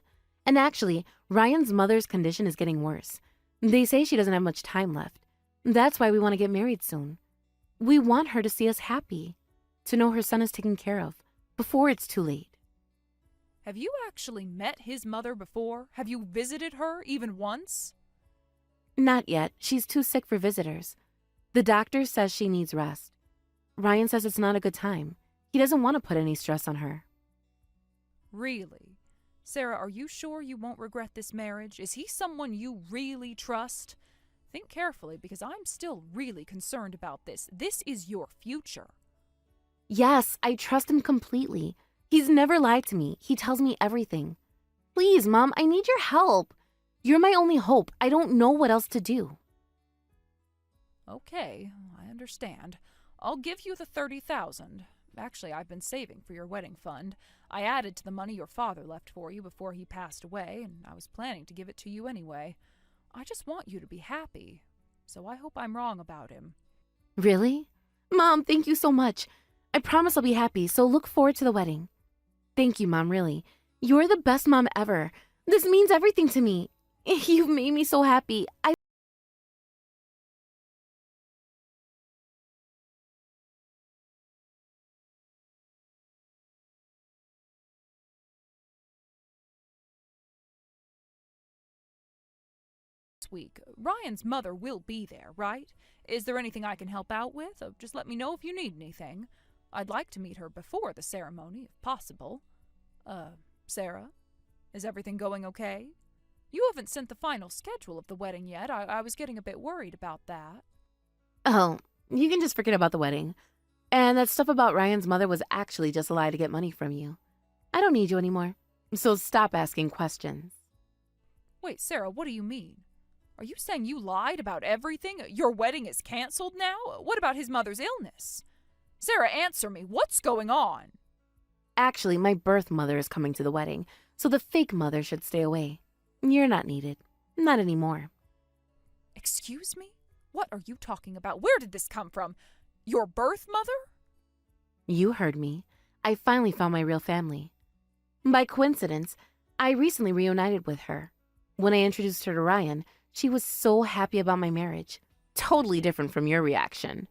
And actually, Ryan's mother's condition is getting worse. They say she doesn't have much time left. That's why we want to get married soon. We want her to see us happy, to know her son is taken care of, before it's too late. Have you actually met his mother before? Have you visited her even once? Not yet. She's too sick for visitors. The doctor says she needs rest. Ryan says it's not a good time. He doesn't want to put any stress on her. Really? Sarah, are you sure you won't regret this marriage? Is he someone you really trust? Think carefully, because I'm still really concerned about this. This is your future. Yes, I trust him completely. He's never lied to me. He tells me everything. Please, Mom, I need your help. You're my only hope. I don't know what else to do. Okay, I understand. I'll give you the $30,000. Actually, I've been saving for your wedding fund. I added to the money your father left for you before he passed away, and I was planning to give it to you anyway. I just want you to be happy, so I hope I'm wrong about him. Really? Mom, thank you so much. I promise I'll be happy, so look forward to the wedding. Thank you, Mom, really. You're the best mom ever. This means everything to me. You've made me so happy. Week. Ryan's mother will be there, right? Is there anything I can help out with? Just let me know if you need anything. I'd like to meet her before the ceremony, if possible. Sarah? Is everything going okay? You haven't sent the final schedule of the wedding yet. I was getting a bit worried about that. Oh, you can just forget about the wedding. And that stuff about Ryan's mother was actually just a lie to get money from you. I don't need you anymore. So stop asking questions. Wait, Sarah, what do you mean? Are you saying you lied about everything? Your wedding is canceled now? What about his mother's illness? Sarah, answer me. What's going on? Actually, my birth mother is coming to the wedding, so the fake mother should stay away. You're not needed. Not anymore. Excuse me? What are you talking about? Where did this come from? Your birth mother? You heard me. I finally found my real family. By coincidence, I recently reunited with her. When I introduced her to Ryan, she was so happy about my marriage. Totally different from your reaction.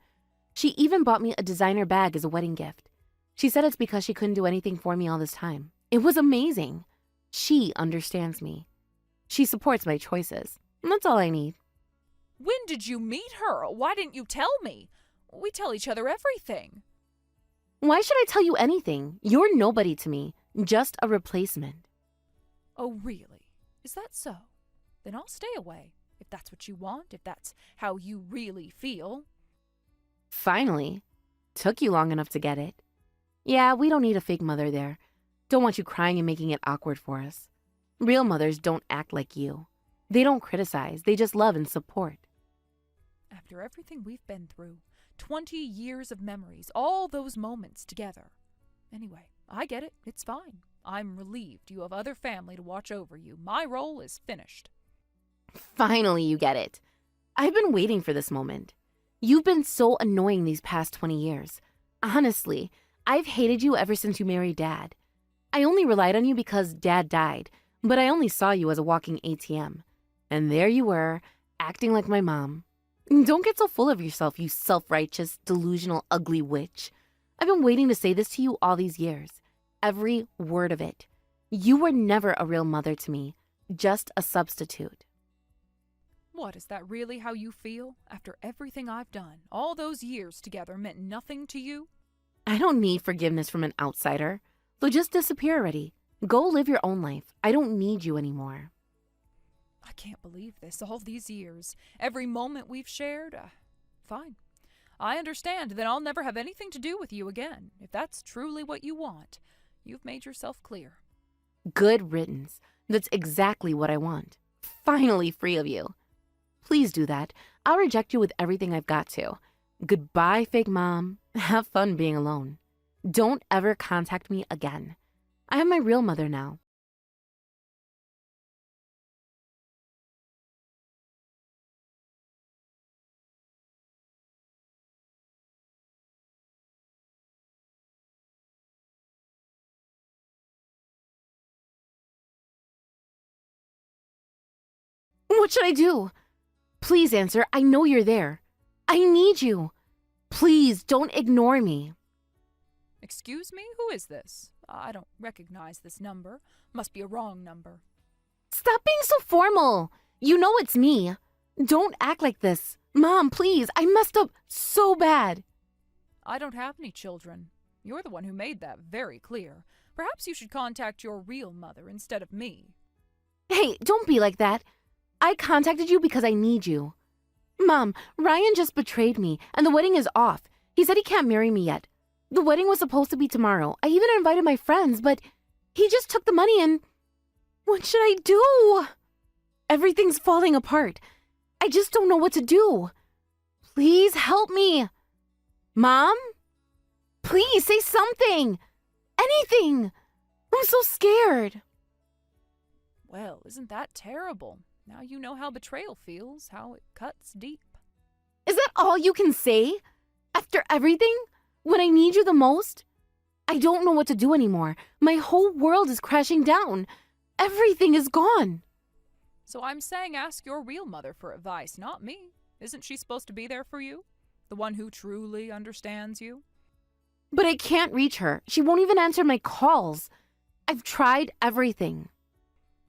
She even bought me a designer bag as a wedding gift. She said it's because she couldn't do anything for me all this time. It was amazing. She understands me. She supports my choices. That's all I need. When did you meet her? Why didn't you tell me? We tell each other everything. Why should I tell you anything? You're nobody to me. Just a replacement. Oh, really? Is that so? Then I'll stay away, if that's what you want, if that's how you really feel. Finally. Took you long enough to get it. Yeah, we don't need a fake mother there. Don't want you crying and making it awkward for us. Real mothers don't act like you. They don't criticize, they just love and support. After everything we've been through, 20 years of memories, all those moments together. Anyway, I get it, it's fine. I'm relieved you have other family to watch over you. My role is finished. Finally, you get it. I've been waiting for this moment. You've been so annoying these past 20 years. Honestly, I've hated you ever since you married Dad. I only relied on you because Dad died, but I only saw you as a walking ATM. And there you were, acting like my mom. Don't get so full of yourself, you self-righteous, delusional, ugly witch. I've been waiting to say this to you all these years. Every word of it. You were never a real mother to me, just a substitute. What, is that really how you feel? After everything I've done, all those years together meant nothing to you? I don't need forgiveness from an outsider. So just disappear already. Go live your own life. I don't need you anymore. I can't believe this. All these years. Every moment we've shared. Fine. I understand. Then I'll never have anything to do with you again. If that's truly what you want. You've made yourself clear. Good riddance. That's exactly what I want. Finally free of you. Please do that. I'll reject you with everything I've got to. Goodbye, fake mom. Have fun being alone. Don't ever contact me again. I have my real mother now. What should I do? Please answer. I know you're there. I need you. Please don't ignore me. Excuse me? Who is this? I don't recognize this number. Must be a wrong number. Stop being so formal. You know it's me. Don't act like this. Mom, please. I messed up so bad. I don't have any children. You're the one who made that very clear. Perhaps you should contact your real mother instead of me. Hey, don't be like that. I contacted you because I need you. Mom, Ryan just betrayed me, and the wedding is off. He said he can't marry me yet. The wedding was supposed to be tomorrow. I even invited my friends, but he just took the money and... What should I do? Everything's falling apart. I just don't know what to do. Please help me. Mom? Please say something. Anything. I'm so scared. Well, isn't that terrible? Now you know how betrayal feels, how it cuts deep. Is that all you can say? After everything? When I need you the most? I don't know what to do anymore. My whole world is crashing down. Everything is gone. So I'm saying ask your real mother for advice, not me. Isn't she supposed to be there for you? The one who truly understands you? But I can't reach her. She won't even answer my calls. I've tried everything.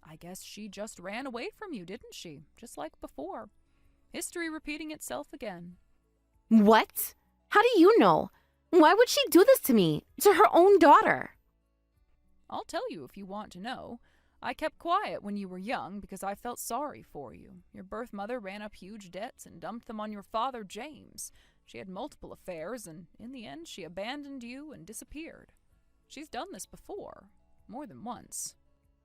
I guess she just ran away from you, didn't she? Just like before. History repeating itself again. What? How do you know? Why would she do this to me? To her own daughter? I'll tell you if you want to know. I kept quiet when you were young because I felt sorry for you. Your birth mother ran up huge debts and dumped them on your father, James. She had multiple affairs, and in the end she abandoned you and disappeared. She's done this before, more than once.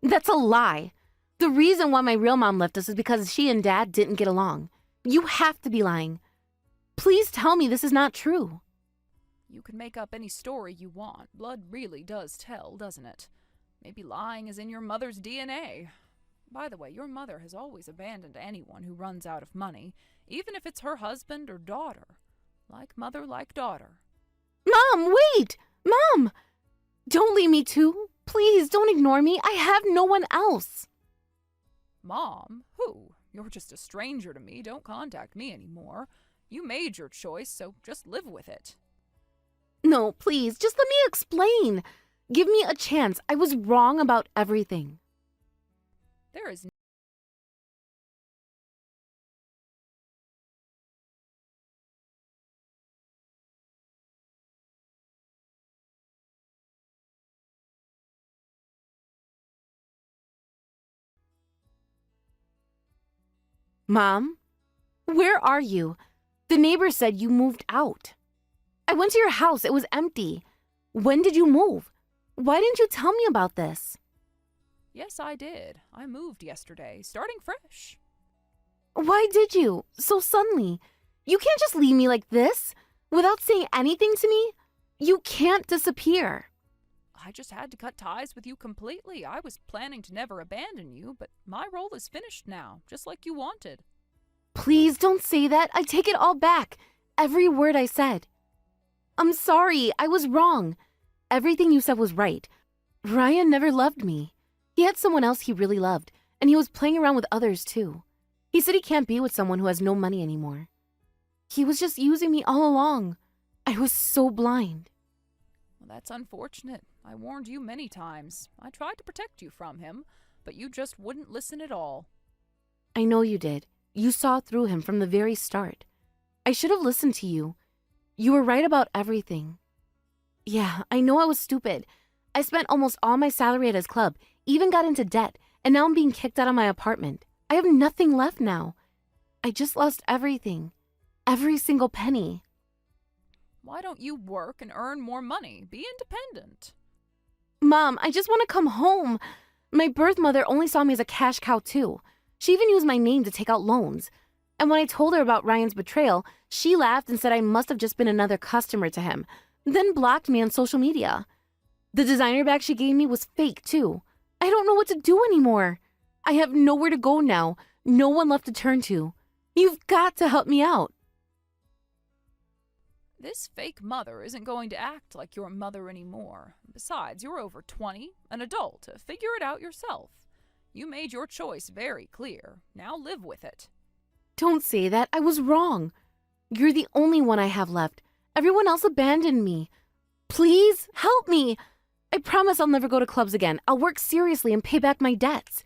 That's a lie. The reason why my real mom left us is because she and Dad didn't get along. You have to be lying. Please tell me this is not true. You can make up any story you want. Blood really does tell, doesn't it? Maybe lying is in your mother's DNA. By the way, your mother has always abandoned anyone who runs out of money, even if it's her husband or daughter. Like mother, like daughter. Mom, wait! Mom! Don't leave me too. Please don't ignore me. I have no one else. Mom? Who? You're just a stranger to me. Don't contact me anymore. You made your choice, so just live with it. No, please, just let me explain. Give me a chance. I was wrong about everything. There is Mom? Where are you? The neighbor said you moved out. I went to your house. It was empty. When did you move? Why didn't you tell me about this? Yes, I did. I moved yesterday, starting fresh. Why did you? So suddenly. You can't just leave me like this, without saying anything to me. You can't disappear. I just had to cut ties with you completely. I was planning to never abandon you, but my role is finished now, just like you wanted. Please don't say that. I take it all back. Every word I said. I'm sorry. I was wrong. Everything you said was right. Ryan never loved me. He had someone else he really loved, and he was playing around with others too. He said he can't be with someone who has no money anymore. He was just using me all along. I was so blind. Well, that's unfortunate. I warned you many times. I tried to protect you from him, but you just wouldn't listen at all. I know you did. You saw through him from the very start. I should have listened to you. You were right about everything. Yeah, I know I was stupid. I spent almost all my salary at his club, even got into debt, and now I'm being kicked out of my apartment. I have nothing left now. I just lost everything. Every single penny. Why don't you work and earn more money? Be independent. Mom, I just want to come home. My birth mother only saw me as a cash cow too. She even used my name to take out loans. And when I told her about Ryan's betrayal, she laughed and said I must have just been another customer to him, then blocked me on social media. The designer bag she gave me was fake too. I don't know what to do anymore. I have nowhere to go now, no one left to turn to. You've got to help me out. This fake mother isn't going to act like your mother anymore. Besides, you're over 20, an adult. Figure it out yourself. You made your choice very clear. Now live with it. Don't say that. I was wrong. You're the only one I have left. Everyone else abandoned me. Please, help me. I promise I'll never go to clubs again. I'll work seriously and pay back my debts.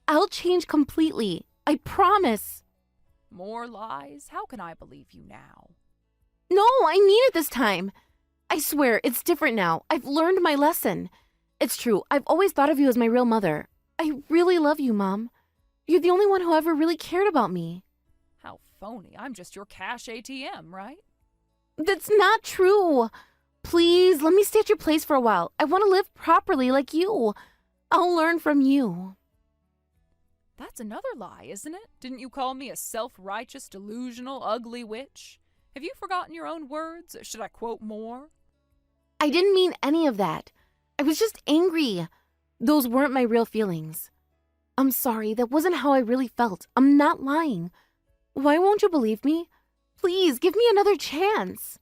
I'll change completely. I promise. More lies? How can I believe you now? No, I mean it this time. I swear, it's different now. I've learned my lesson. It's true. I've always thought of you as my real mother. I really love you, Mom. You're the only one who ever really cared about me. How phony. I'm just your cash ATM, right? That's not true. Please, let me stay at your place for a while. I want to live properly like you. I'll learn from you. That's another lie, isn't it? Didn't you call me a self-righteous, delusional, ugly witch? Have you forgotten your own words? Should I quote more? I didn't mean any of that. I was just angry. Those weren't my real feelings. I'm sorry, that wasn't how I really felt. I'm not lying. Why won't you believe me? Please, give me another chance.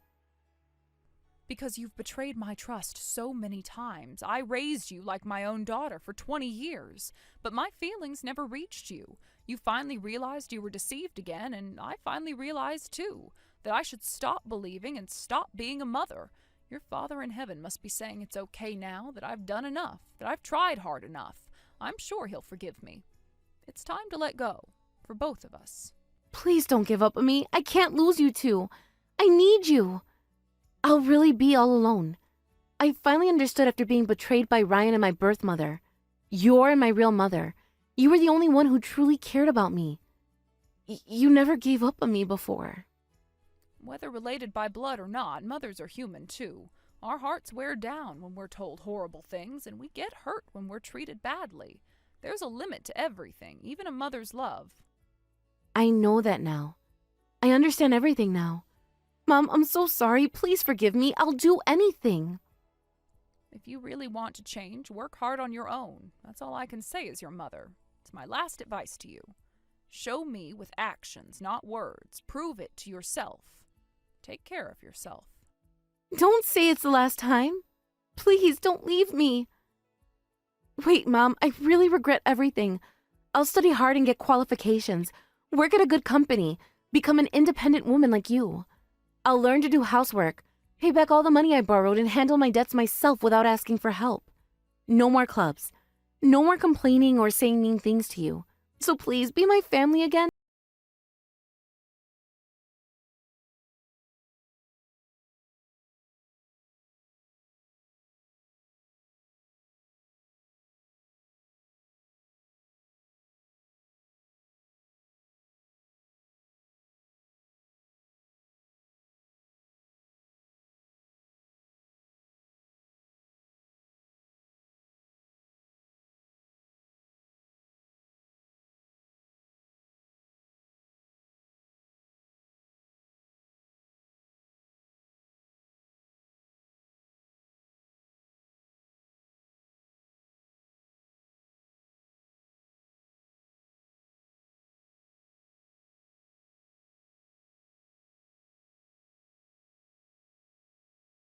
Because you've betrayed my trust so many times. I raised you like my own daughter for 20 years, but my feelings never reached you. You finally realized you were deceived again, and I finally realized, too, that I should stop believing and stop being a mother. Your Father in heaven must be saying it's okay now, that I've done enough, that I've tried hard enough. I'm sure he'll forgive me. It's time to let go, for both of us. Please don't give up on me. I can't lose you two. I need you. I'll really be all alone. I finally understood after being betrayed by Ryan and my birth mother. You're my real mother. You were the only one who truly cared about me. You never gave up on me before. Whether related by blood or not, mothers are human too. Our hearts wear down when we're told horrible things, and we get hurt when we're treated badly. There's a limit to everything, even a mother's love. I know that now. I understand everything now. Mom, I'm so sorry. Please forgive me. I'll do anything. If you really want to change, work hard on your own. That's all I can say as your mother. It's my last advice to you. Show me with actions, not words. Prove it to yourself. Take care of yourself. Don't say it's the last time. Please don't leave me. Wait, Mom, I really regret everything. I'll study hard and get qualifications, work at a good company, become an independent woman like you. I'll learn to do housework, pay back all the money I borrowed, and handle my debts myself without asking for help. No more clubs. No more complaining or saying mean things to you. So please, be my family again.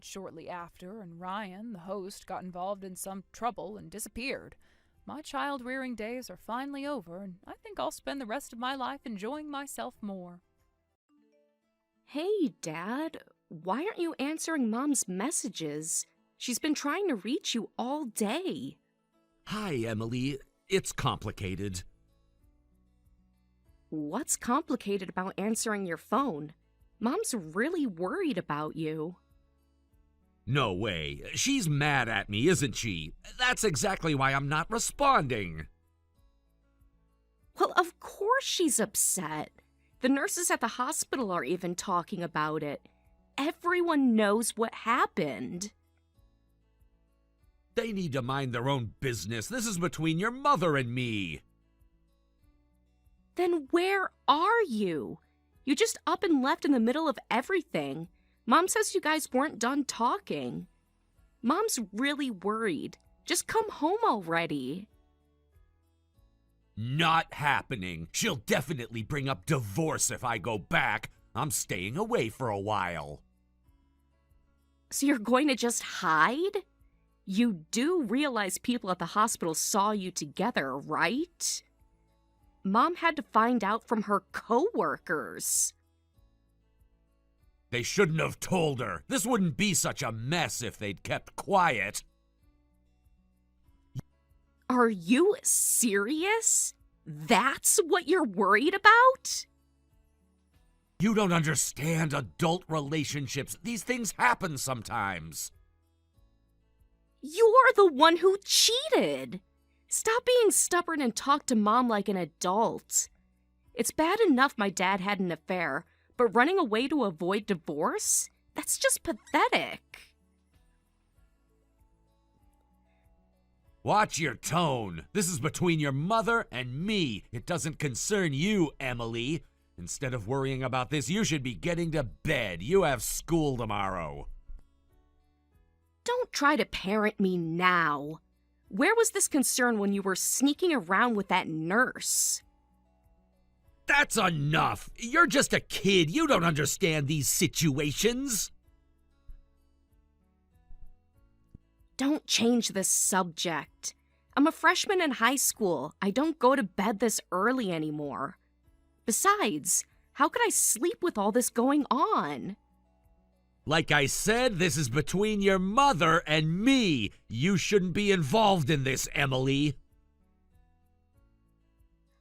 Shortly after, and Ryan, the host, got involved in some trouble and disappeared. My child-rearing days are finally over, and I think I'll spend the rest of my life enjoying myself more. Hey, Dad, why aren't you answering Mom's messages? She's been trying to reach you all day. Hi, Emily. It's complicated. What's complicated about answering your phone? Mom's really worried about you. No way. She's mad at me, isn't she? That's exactly why I'm not responding. Well, of course she's upset. The nurses at the hospital are even talking about it. Everyone knows what happened. They need to mind their own business. This is between your mother and me. Then where are you? You just up and left in the middle of everything. Mom says you guys weren't done talking. Mom's really worried. Just come home already. Not happening. She'll definitely bring up divorce if I go back. I'm staying away for a while. So you're going to just hide? You do realize people at the hospital saw you together, right? Mom had to find out from her coworkers. They shouldn't have told her. This wouldn't be such a mess if they'd kept quiet. Are you serious? That's what you're worried about? You don't understand adult relationships. These things happen sometimes. You're the one who cheated. Stop being stubborn and talk to Mom like an adult. It's bad enough my dad had an affair, but running away to avoid divorce? That's just pathetic. Watch your tone. This is between your mother and me. It doesn't concern you, Emily. Instead of worrying about this, you should be getting to bed. You have school tomorrow. Don't try to parent me now. Where was this concern when you were sneaking around with that nurse? That's enough. You're just a kid. You don't understand these situations. Don't change the subject. I'm a freshman in high school. I don't go to bed this early anymore. Besides, how could I sleep with all this going on? Like I said, this is between your mother and me. You shouldn't be involved in this, Emily.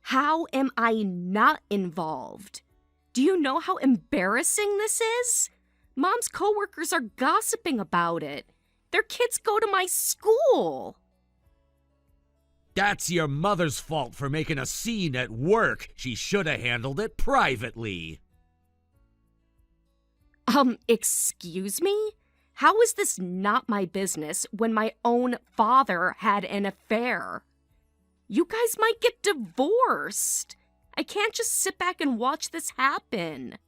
How am I not involved? Do you know how embarrassing this is? Mom's coworkers are gossiping about it. Their kids go to my school. That's your mother's fault for making a scene at work. She should have handled it privately. Excuse me? How is this not my business when my own father had an affair? You guys might get divorced. I can't just sit back and watch this happen.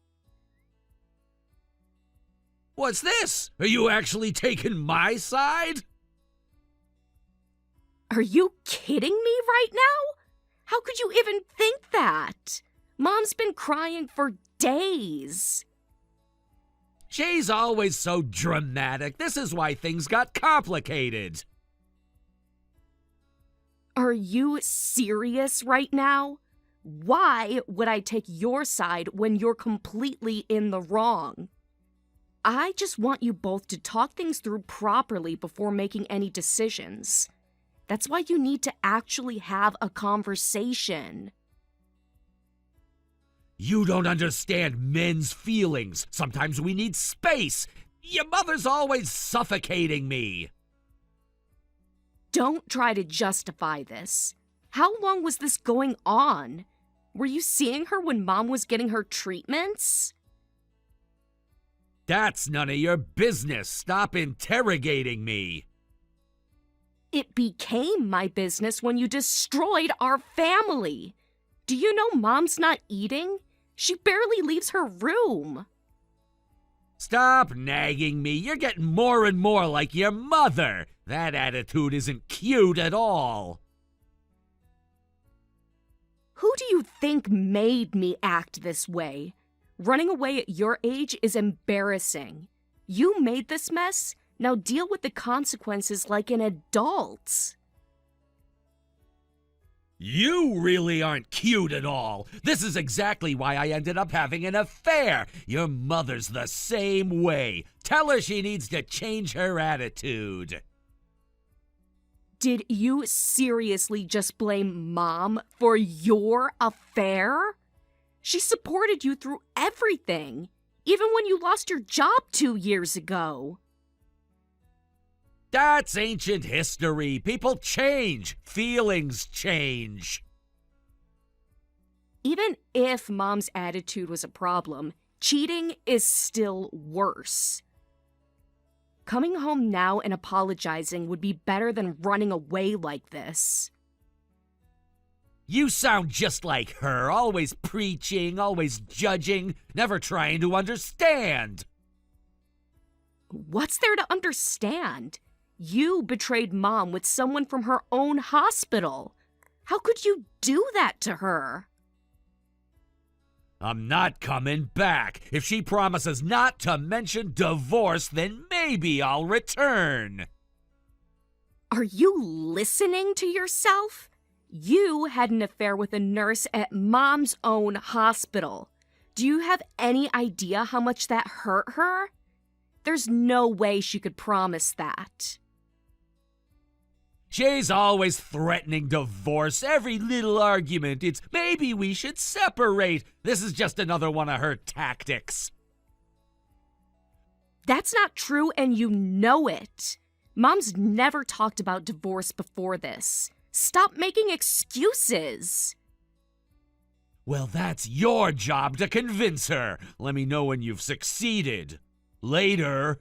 What's this? Are you actually taking my side? Are you kidding me right now? How could you even think that? Mom's been crying for days. She's always so dramatic. This is why things got complicated. Are you serious right now? Why would I take your side when you're completely in the wrong? I just want you both to talk things through properly before making any decisions. That's why you need to actually have a conversation. You don't understand men's feelings. Sometimes we need space. Your mother's always suffocating me. Don't try to justify this. How long was this going on? Were you seeing her when Mom was getting her treatments? That's none of your business. Stop interrogating me. It became my business when you destroyed our family. Do you know Mom's not eating? She barely leaves her room. Stop nagging me. You're getting more and more like your mother. That attitude isn't cute at all. Who do you think made me act this way? Running away at your age is embarrassing. You made this mess. Now deal with the consequences like an adult. You really aren't cute at all. This is exactly why I ended up having an affair. Your mother's the same way. Tell her she needs to change her attitude. Did you seriously just blame Mom for your affair? She supported you through everything, even when you lost your job 2 years ago. That's ancient history. People change. Feelings change. Even if Mom's attitude was a problem, cheating is still worse. Coming home now and apologizing would be better than running away like this. You sound just like her, always preaching, always judging, never trying to understand. What's there to understand? You betrayed Mom with someone from her own hospital. How could you do that to her? I'm not coming back. If she promises not to mention divorce, then maybe I'll return. Are you listening to yourself? You had an affair with a nurse at Mom's own hospital. Do you have any idea how much that hurt her? There's no way she could promise that. She's always threatening divorce. Every little argument, it's maybe we should separate. This is just another one of her tactics. That's not true, and you know it. Mom's never talked about divorce before this. Stop making excuses. Well, that's your job to convince her. Let me know when you've succeeded. Later.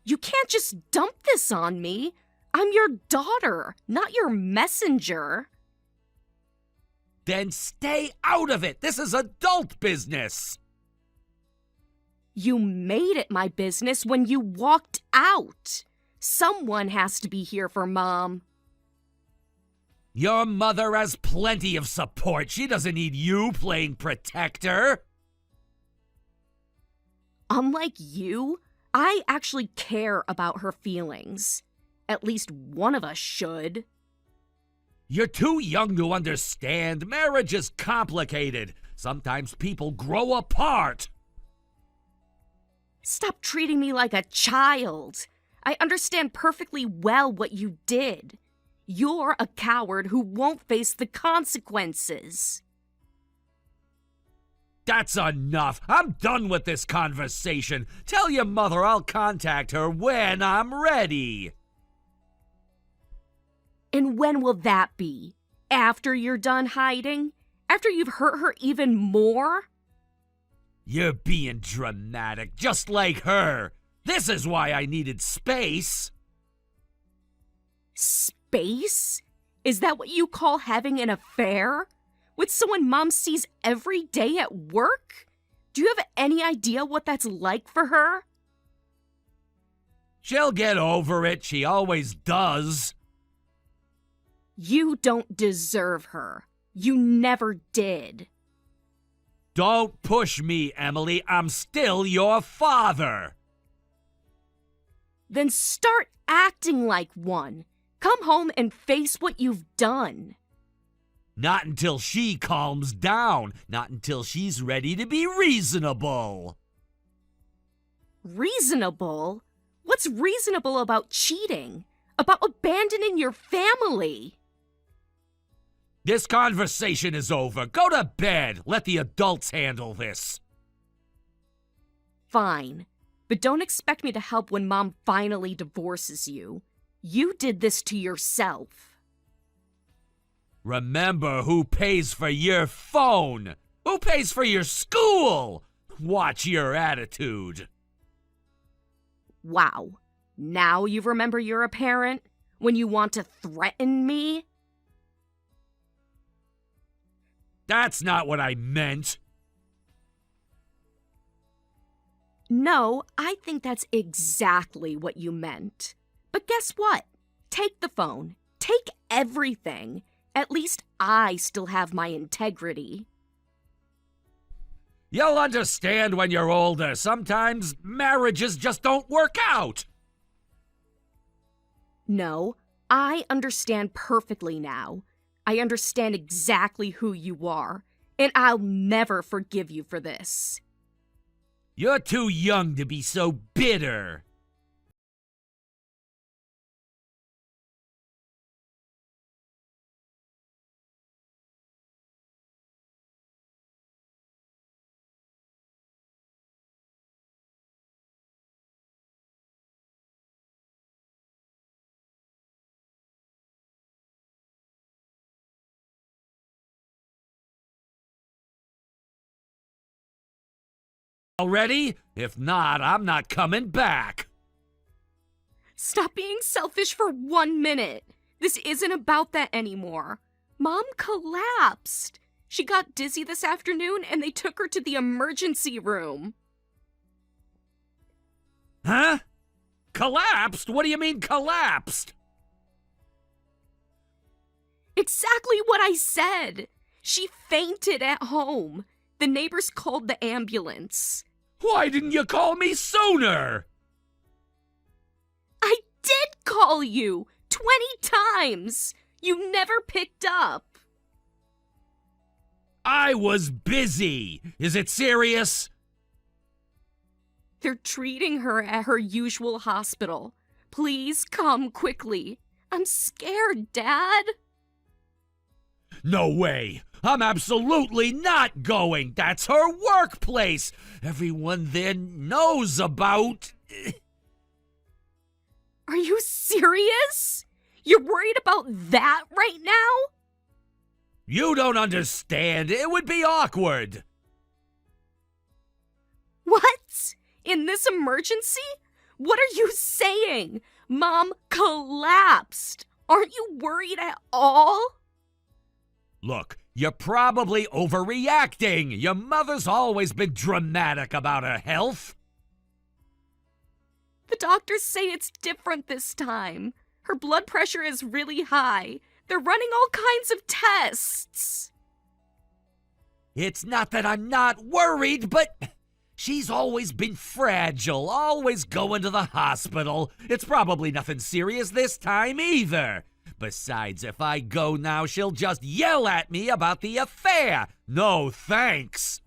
You can't just dump this on me. I'm your daughter, not your messenger. Then stay out of it. This is adult business. You made it my business when you walked out. Someone has to be here for Mom. Your mother has plenty of support. She doesn't need you playing protector. Unlike you, I actually care about her feelings. At least one of us should. You're too young to understand. Marriage is complicated. Sometimes people grow apart. Stop treating me like a child. I understand perfectly well what you did. You're a coward who won't face the consequences. That's enough. I'm done with this conversation. Tell your mother I'll contact her when I'm ready. And when will that be? After you're done hiding? After you've hurt her even more? You're being dramatic, just like her. This is why I needed space. Space? Is that what you call having an affair? With someone Mom sees every day at work? Do you have any idea what that's like for her? She'll get over it. She always does. You don't deserve her. You never did. Don't push me, Emily. I'm still your father. Then start acting like one. Come home and face what you've done. Not until she calms down. Not until she's ready to be reasonable. Reasonable? What's reasonable about cheating? About abandoning your family? This conversation is over. Go to bed. Let the adults handle this. Fine. But don't expect me to help when Mom finally divorces you. You did this to yourself. Remember who pays for your phone. Who pays for your school? Watch your attitude. Wow. Now you remember you're a parent? When you want to threaten me? That's not what I meant. No, I think that's exactly what you meant. But guess what? Take the phone. Take everything. At least I still have my integrity. You'll understand when you're older. Sometimes marriages just don't work out. No, I understand perfectly now. I understand exactly who you are, and I'll never forgive you for this. You're too young to be so bitter. Already? If not, I'm not coming back. Stop being selfish for 1 minute. This isn't about that anymore. Mom collapsed. She got dizzy this afternoon and they took her to the emergency room. Huh? Collapsed? What do you mean collapsed? Exactly what I said. She fainted at home. The neighbors called the ambulance. Why didn't you call me sooner? I did call you 20 times. You never picked up. I was busy. Is it serious? They're treating her at her usual hospital. Please come quickly. I'm scared, Dad. No way. I'm absolutely not going. That's her workplace. Everyone there knows about... Are you serious? You're worried about that right now? You don't understand. It would be awkward. What? In this emergency? What are you saying? Mom collapsed. Aren't you worried at all? Look, you're probably overreacting. Your mother's always been dramatic about her health. The doctors say it's different this time. Her blood pressure is really high. They're running all kinds of tests. It's not that I'm not worried, but she's always been fragile, always going to the hospital. It's probably nothing serious this time either. Besides, if I go now, she'll just yell at me about the affair. No thanks.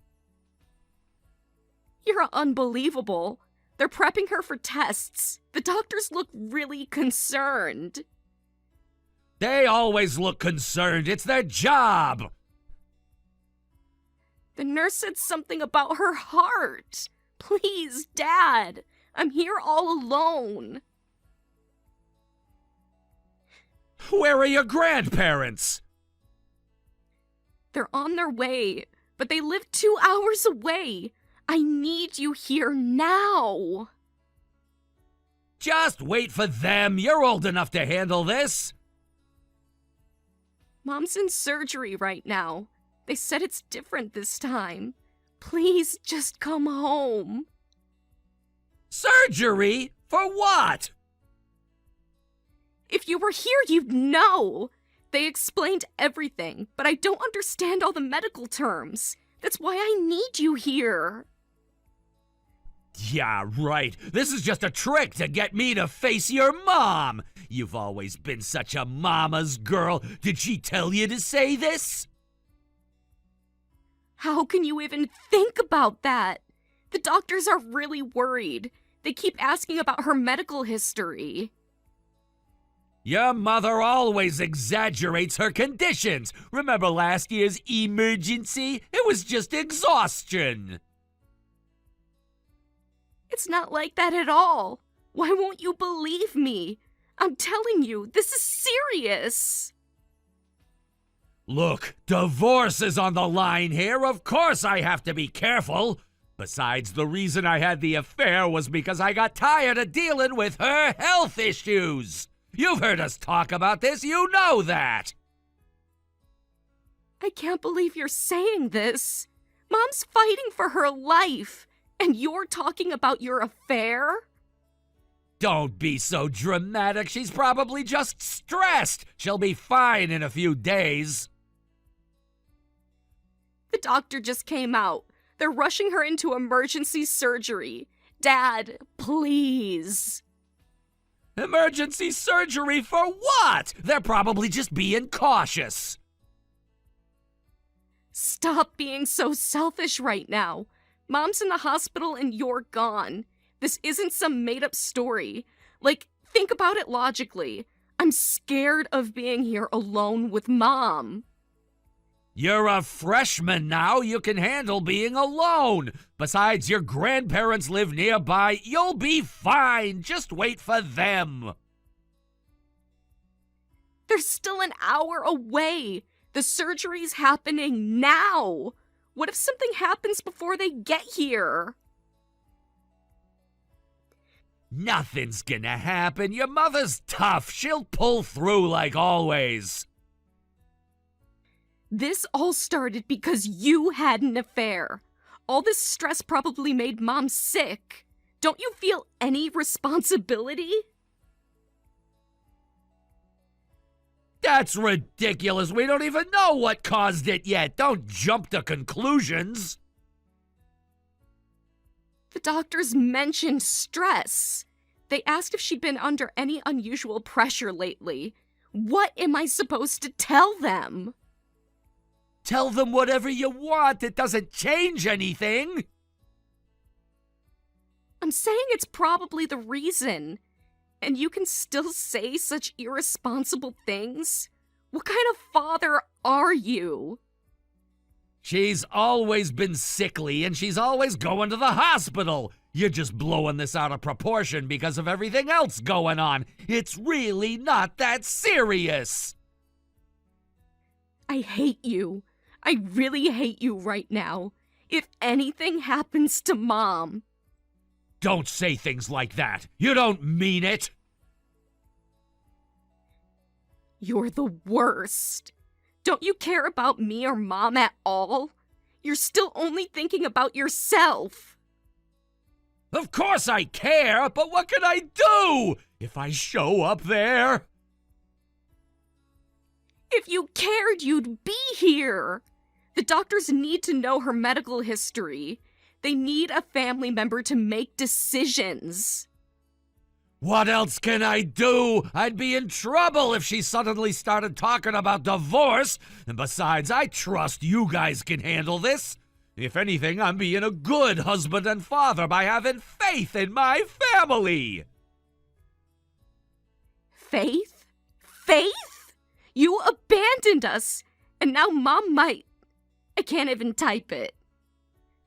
You're unbelievable. They're prepping her for tests. The doctors look really concerned. They always look concerned. It's their job. The nurse said something about her heart. Please, Dad. I'm here all alone. Where are your grandparents? They're on their way, but they live 2 hours away. I need you here now. Just wait for them. You're old enough to handle this. Mom's in surgery right now. They said it's different this time. Please just come home. Surgery? For what? If you were here, you'd know. They explained everything, but I don't understand all the medical terms. That's why I need you here. Yeah, right. This is just a trick to get me to face your mom. You've always been such a mama's girl. Did she tell you to say this? How can you even think about that? The doctors are really worried. They keep asking about her medical history. Your mother always exaggerates her conditions. Remember last year's emergency? It was just exhaustion. It's not like that at all. Why won't you believe me? I'm telling you, this is serious. Look, divorce is on the line here. Of course I have to be careful. Besides, the reason I had the affair was because I got tired of dealing with her health issues. You've heard us talk about this. You know that. I can't believe you're saying this. Mom's fighting for her life, and you're talking about your affair? Don't be so dramatic. She's probably just stressed. She'll be fine in a few days. The doctor just came out. They're rushing her into emergency surgery. Dad, please. Emergency surgery for what? They're probably just being cautious. Stop being so selfish right now. Mom's in the hospital and you're gone. This isn't some made-up story. Like, think about it logically. I'm scared of being here alone with Mom. You're a freshman now. You can handle being alone. Besides, your grandparents live nearby. You'll be fine. Just wait for them. They're still an hour away. The surgery's happening now. What if something happens before they get here? Nothing's gonna happen. Your mother's tough. She'll pull through like always. This all started because you had an affair. All this stress probably made Mom sick. Don't you feel any responsibility? That's ridiculous. We don't even know what caused it yet. Don't jump to conclusions. The doctors mentioned stress. They asked if she'd been under any unusual pressure lately. What am I supposed to tell them? Tell them whatever you want. It doesn't change anything. I'm saying it's probably the reason. And you can still say such irresponsible things? What kind of father are you? She's always been sickly, and she's always going to the hospital. You're just blowing this out of proportion because of everything else going on. It's really not that serious. I hate you. I really hate you right now. If anything happens to Mom. Don't say things like that. You don't mean it. You're the worst. Don't you care about me or Mom at all? You're still only thinking about yourself. Of course I care, but what can I do if I show up there? If you cared, you'd be here. The doctors need to know her medical history. They need a family member to make decisions. What else can I do? I'd be in trouble if she suddenly started talking about divorce. And besides, I trust you guys can handle this. If anything, I'm being a good husband and father by having faith in my family. Faith? Faith? You abandoned us, and now Mom might... I can't even type it.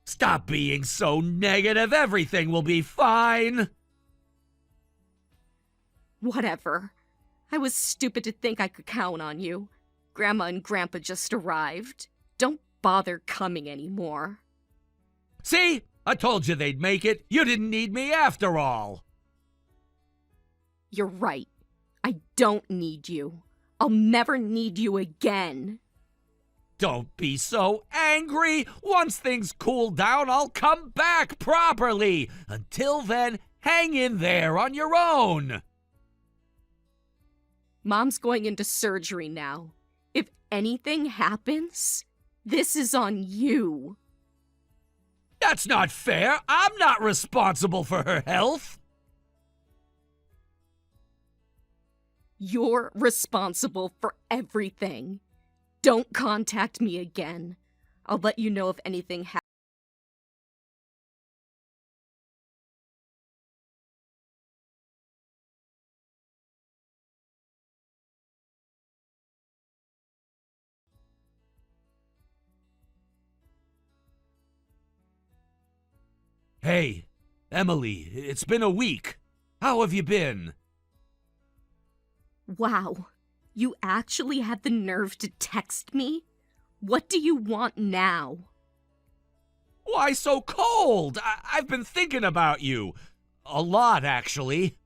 Stop being so negative. Everything will be fine. Whatever. I was stupid to think I could count on you. Grandma and Grandpa just arrived. Don't bother coming anymore. See? I told you they'd make it. You didn't need me after all. You're right. I don't need you. I'll never need you again. Don't be so angry. Once things cool down, I'll come back properly. Until then, hang in there on your own. Mom's going into surgery now. If anything happens, this is on you. That's not fair. I'm not responsible for her health. You're responsible for everything. Don't contact me again. I'll let you know if anything happens. Hey, Emily, it's been a week. How have you been? Wow, you actually had the nerve to text me? What do you want now? Why so cold? I've been thinking about you. A lot, actually.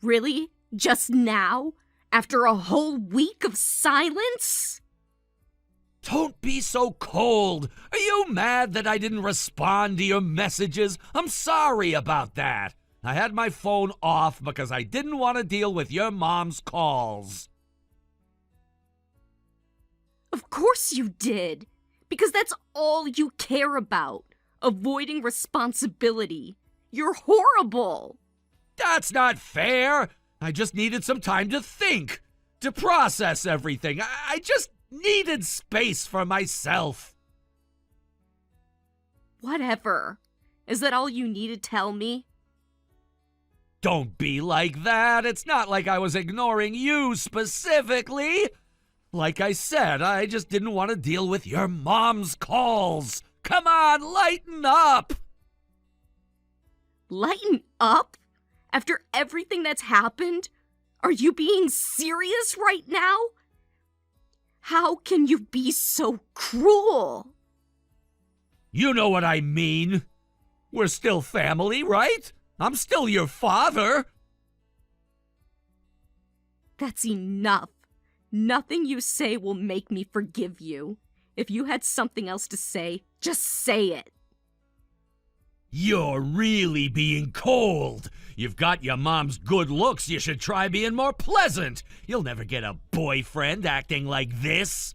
Really? Just now? After a whole week of silence? Don't be so cold. Are you mad that I didn't respond to your messages? I'm sorry about that. I had my phone off because I didn't want to deal with your mom's calls. Of course you did. Because that's all you care about. Avoiding responsibility. You're horrible. That's not fair. I just needed some time to think, to process everything. I just needed space for myself. Whatever. Is that all you need to tell me? Don't be like that. It's not like I was ignoring you specifically. Like I said, I just didn't want to deal with your mom's calls. Come on, lighten up. Lighten up? After everything that's happened? Are you being serious right now? How can you be so cruel? You know what I mean. We're still family, right? I'm still your father. That's enough. Nothing you say will make me forgive you. If you had something else to say, just say it. You're really being cold. You've got your mom's good looks. You should try being more pleasant. You'll never get a boyfriend acting like this.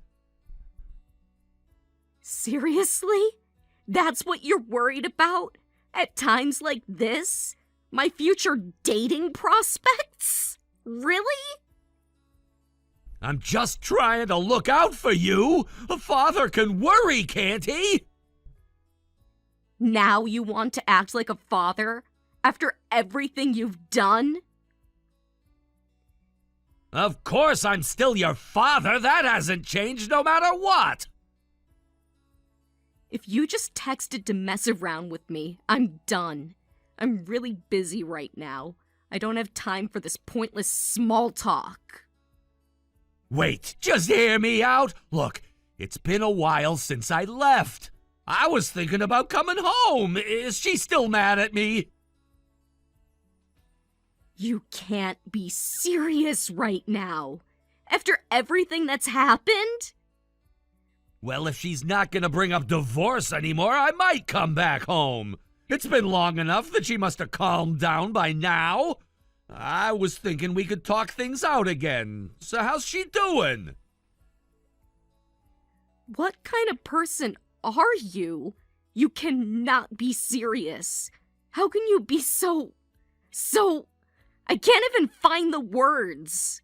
Seriously? That's what you're worried about? At times like this? My future dating prospects? Really? I'm just trying to look out for you. A father can worry, can't he? Now you want to act like a father? After everything you've done? Of course I'm still your father. That hasn't changed no matter what. If you just texted to mess around with me, I'm done. I'm really busy right now. I don't have time for this pointless small talk. Wait, just hear me out. Look, it's been a while since I left. I was thinking about coming home. Is she still mad at me? You can't be serious right now. After everything that's happened? Well, if she's not gonna bring up divorce anymore, I might come back home. It's been long enough that she must have calmed down by now. I was thinking we could talk things out again. So how's she doing? What kind of person are you? You cannot be serious. How can you be so... I can't even find the words.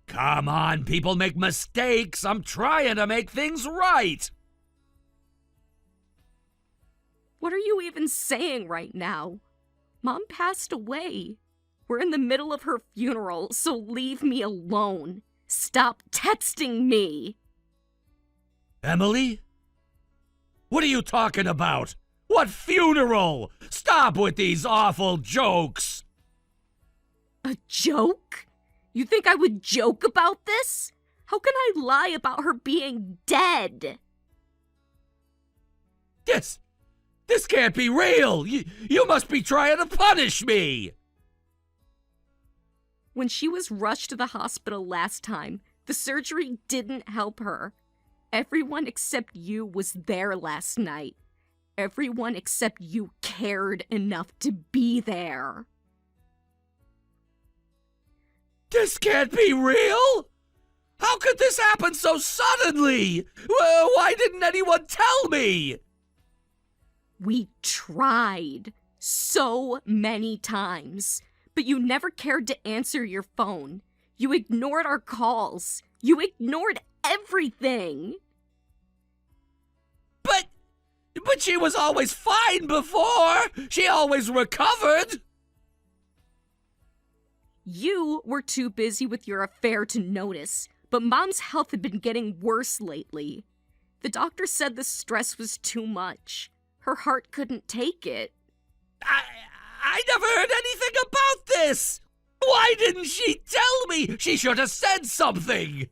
Come on, people make mistakes. I'm trying to make things right. What are you even saying right now? Mom passed away. We're in the middle of her funeral, so leave me alone. Stop texting me. Emily? What are you talking about? What funeral? Stop with these awful jokes. A joke? You think I would joke about this? How can I lie about her being dead? This can't be real. You must be trying to punish me. When she was rushed to the hospital last time, the surgery didn't help her. Everyone except you was there last night. Everyone except you cared enough to be there. This can't be real! How could this happen so suddenly? Why didn't anyone tell me? We tried so many times, but you never cared to answer your phone. You ignored our calls. You ignored everything. But she was always fine before. She always recovered. You were too busy with your affair to notice, but Mom's health had been getting worse lately. The doctor said the stress was too much. Her heart couldn't take it. I never heard anything about this. Why didn't she tell me? She should have said something.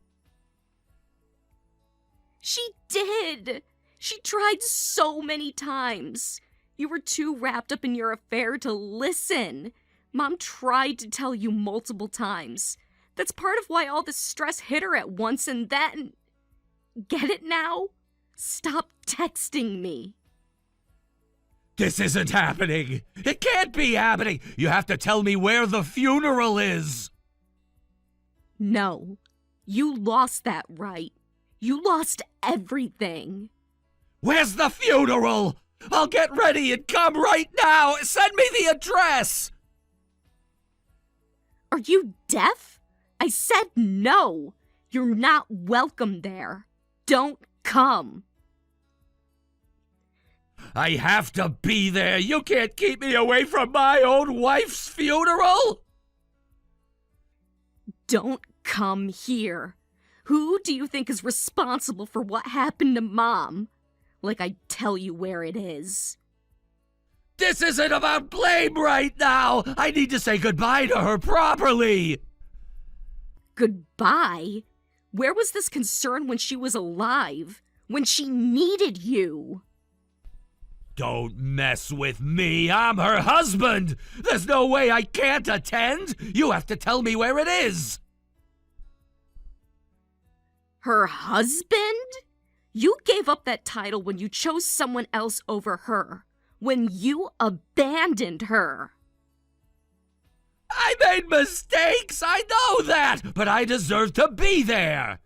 She did. She tried so many times. You were too wrapped up in your affair to listen. Mom tried to tell you multiple times. That's part of why all the stress hit her at once and then... Get it now? Stop texting me. This isn't happening. It can't be happening. You have to tell me where the funeral is. No. You lost that right. You lost everything. Where's the funeral? I'll get ready and come right now. Send me the address. Are you deaf? I said no. You're not welcome there. Don't come. I have to be there. You can't keep me away from my own wife's funeral. Don't come here. Who do you think is responsible for what happened to Mom? Like I'd tell you where it is. This isn't about blame right now. I need to say goodbye to her properly. Goodbye? Where was this concern when she was alive? When she needed you? Don't mess with me. I'm her husband. There's no way I can't attend. You have to tell me where it is. Her husband? You gave up that title when you chose someone else over her. When you abandoned her. I made mistakes. I know that. But I deserve to be there.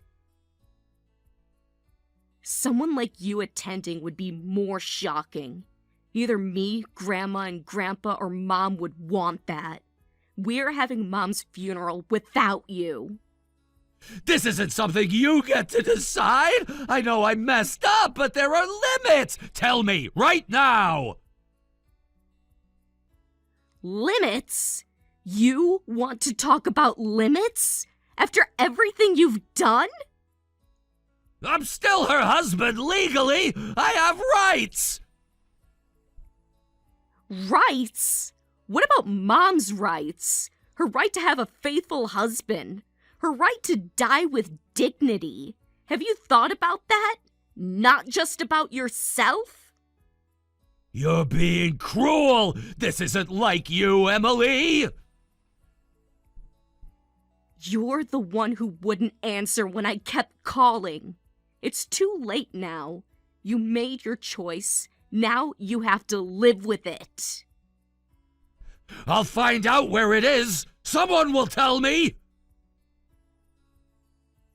Someone like you attending would be more shocking. Either me, Grandma, and Grandpa, or Mom would want that. We're having Mom's funeral without you. This isn't something you get to decide. I know I messed up, but there are limits. Tell me right now. Limits? You want to talk about limits? After everything you've done? I'm still her husband legally. I have rights. Rights? What about Mom's rights? Her right to have a faithful husband. Her right to die with dignity. Have you thought about that? Not just about yourself? You're being cruel. This isn't like you, Emily. You're the one who wouldn't answer when I kept calling. It's too late now. You made your choice. Now you have to live with it. I'll find out where it is. Someone will tell me.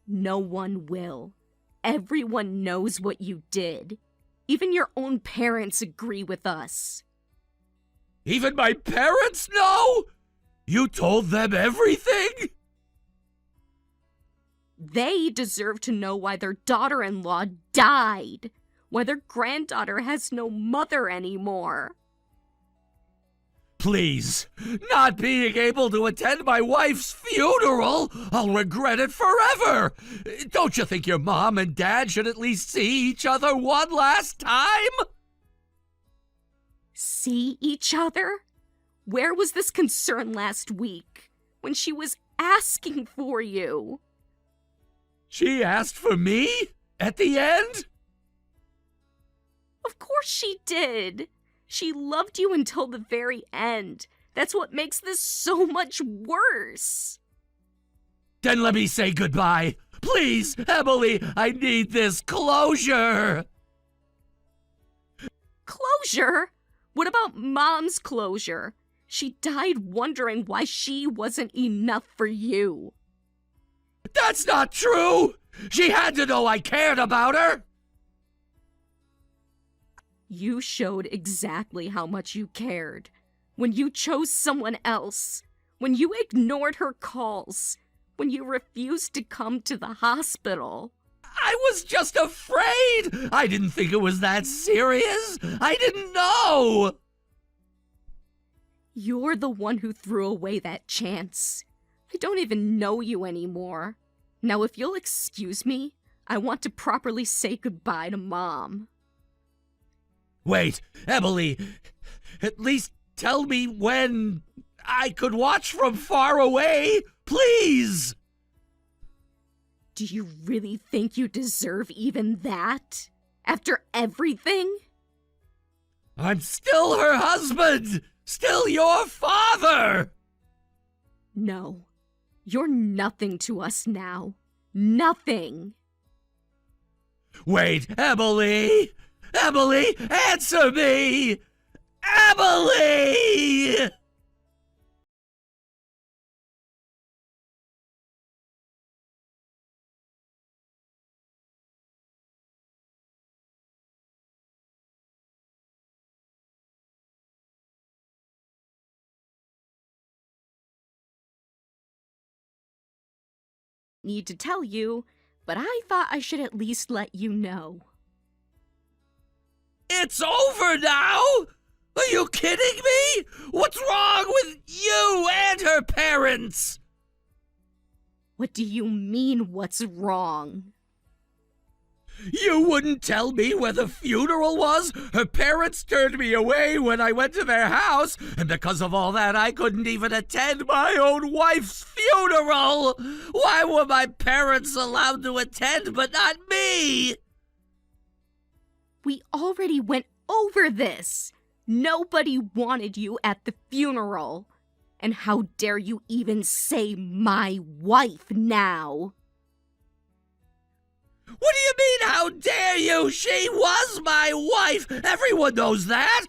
No one will. Everyone knows what you did. Even your own parents agree with us. Even my parents know? You told them everything? They deserve to know why their daughter-in-law died. Why their granddaughter has no mother anymore. Please, not being able to attend my wife's funeral, I'll regret it forever. Don't you think your mom and dad should at least see each other one last time? See each other? Where was this concern last week, when she was asking for you? She asked for me? At the end? Of course she did. She loved you until the very end. That's what makes this so much worse. Then let me say goodbye. Please, Emily, I need this closure. Closure? What about Mom's closure? She died wondering why she wasn't enough for you. That's not true! She had to know I cared about her! You showed exactly how much you cared. When you chose someone else. When you ignored her calls. When you refused to come to the hospital. I was just afraid! I didn't think it was that serious! I didn't know! You're the one who threw away that chance. I don't even know you anymore. Now, if you'll excuse me, I want to properly say goodbye to Mom. Wait, Emily, at least tell me when I could watch from far away, please! Do you really think you deserve even that? After everything? I'm still her husband! Still your father! No. You're nothing to us now. Nothing. Wait, Emily! Emily, answer me! Emily! Need to tell you, but I thought I should at least let you know. It's over now? Are you kidding me? What's wrong with you and her parents? What do you mean, what's wrong? You wouldn't tell me where the funeral was? Her parents turned me away when I went to their house, and because of all that, I couldn't even attend my own wife's funeral! Why were my parents allowed to attend but not me? We already went over this. Nobody wanted you at the funeral. And how dare you even say my wife now? What do you mean, how dare you? She was my wife! Everyone knows that!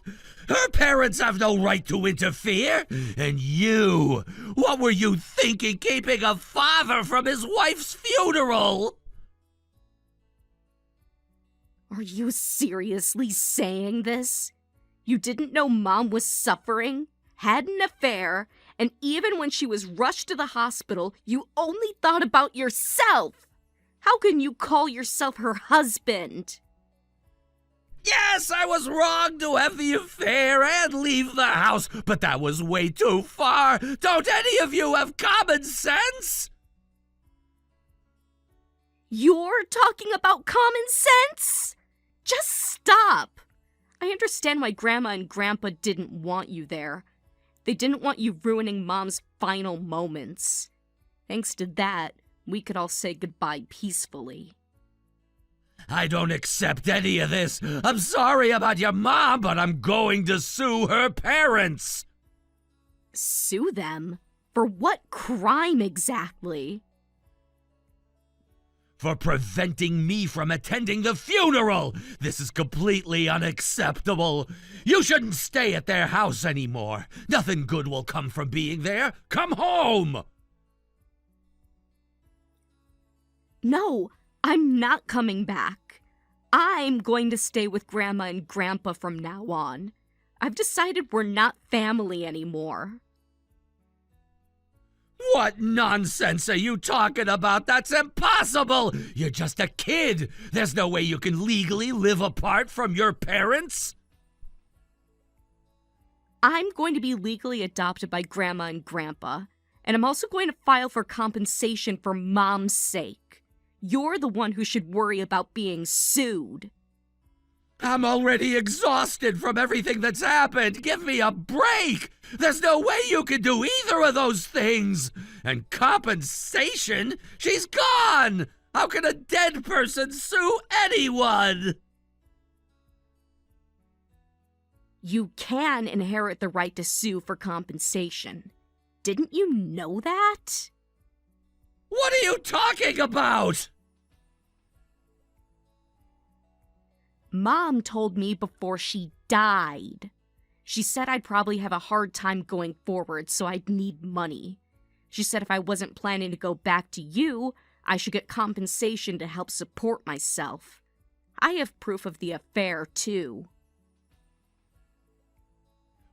Her parents have no right to interfere! And you, what were you thinking keeping a father from his wife's funeral? Are you seriously saying this? You didn't know Mom was suffering, had an affair, and even when she was rushed to the hospital, you only thought about yourself! How can you call yourself her husband? Yes, I was wrong to have the affair and leave the house, but that was way too far. Don't any of you have common sense? You're talking about common sense? Just stop. I understand why Grandma and Grandpa didn't want you there. They didn't want you ruining Mom's final moments. Thanks to that, we could all say goodbye peacefully. I don't accept any of this. I'm sorry about your mom, but I'm going to sue her parents. Sue them? For what crime exactly? For preventing me from attending the funeral. This is completely unacceptable. You shouldn't stay at their house anymore. Nothing good will come from being there. Come home! No, I'm not coming back. I'm going to stay with Grandma and Grandpa from now on. I've decided we're not family anymore. What nonsense are you talking about? That's impossible! You're just a kid! There's no way you can legally live apart from your parents! I'm going to be legally adopted by Grandma and Grandpa, and I'm also going to file for compensation for Mom's sake. You're the one who should worry about being sued. I'm already exhausted from everything that's happened. Give me a break. There's no way you can do either of those things. And compensation? She's gone. How can a dead person sue anyone? You can inherit the right to sue for compensation. Didn't you know that? What are you talking about? Mom told me before she died. She said I'd probably have a hard time going forward, so I'd need money. She said if I wasn't planning to go back to you, I should get compensation to help support myself. I have proof of the affair, too.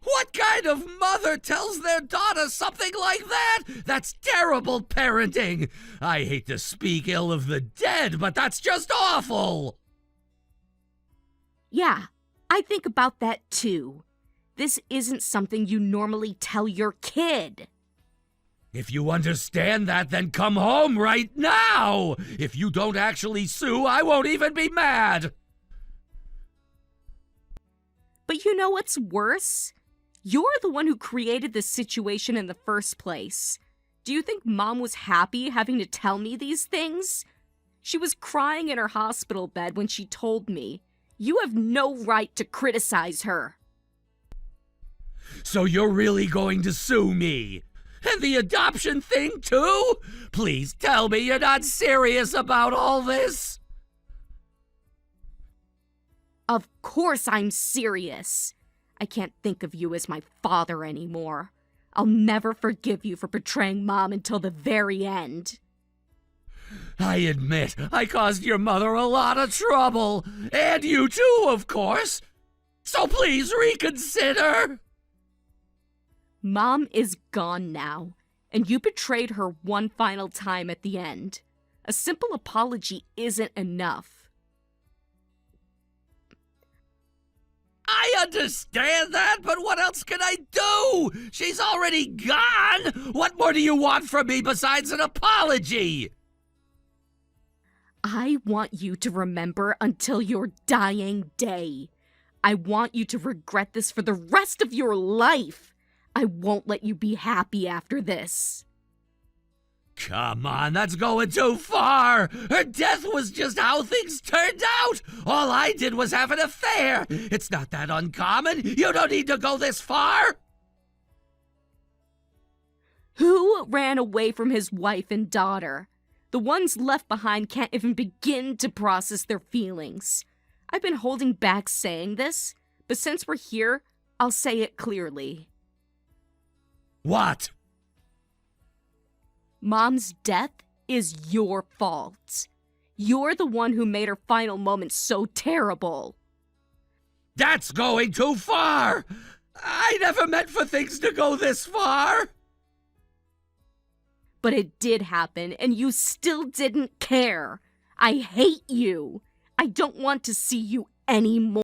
What kind of mother tells their daughter something like that? That's terrible parenting. I hate to speak ill of the dead, but that's just awful. Yeah, I think about that too. This isn't something you normally tell your kid. If you understand that, then come home right now! If you don't actually sue, I won't even be mad! But you know what's worse? You're the one who created this situation in the first place. Do you think Mom was happy having to tell me these things? She was crying in her hospital bed when she told me. You have no right to criticize her. So you're really going to sue me? And the adoption thing, too? Please tell me you're not serious about all this. Of course I'm serious. I can't think of you as my father anymore. I'll never forgive you for betraying Mom until the very end. I admit I caused your mother a lot of trouble. And you too, of course. So please reconsider. Mom is gone now, and you betrayed her one final time at the end. A simple apology isn't enough. I understand that, but what else can I do? She's already gone. What more do you want from me besides an apology? I want you to remember until your dying day. I want you to regret this for the rest of your life. I won't let you be happy after this. Come on, that's going too far. Her death was just how things turned out. All I did was have an affair. It's not that uncommon. You don't need to go this far. Who ran away from his wife and daughter? The ones left behind can't even begin to process their feelings. I've been holding back saying this, but since we're here, I'll say it clearly. What? Mom's death is your fault. You're the one who made her final moments so terrible. That's going too far. I never meant for things to go this far. But it did happen, and you still didn't care. I hate you. I don't want to see you anymore.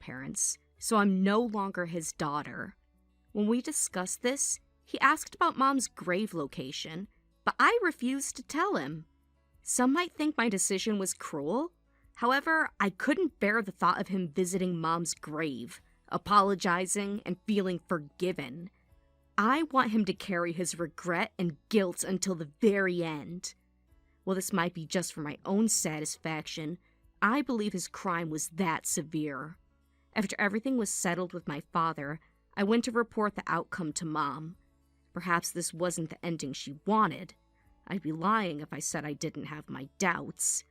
grandparents, so I'm no longer his daughter. When we discussed this, he asked about Mom's grave location, but I refused to tell him. Some might think my decision was cruel. However, I couldn't bear the thought of him visiting Mom's grave, apologizing, and feeling forgiven. I want him to carry his regret and guilt until the very end. While this might be just for my own satisfaction, I believe his crime was that severe. After everything was settled with my father, I went to report the outcome to Mom. Perhaps this wasn't the ending she wanted. I'd be lying if I said I didn't have my doubts.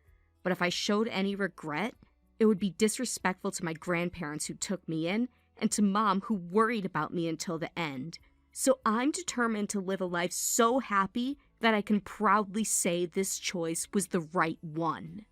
But if I showed any regret, it would be disrespectful to my grandparents who took me in and to Mom who worried about me until the end. So I'm determined to live a life so happy that I can proudly say this choice was the right one.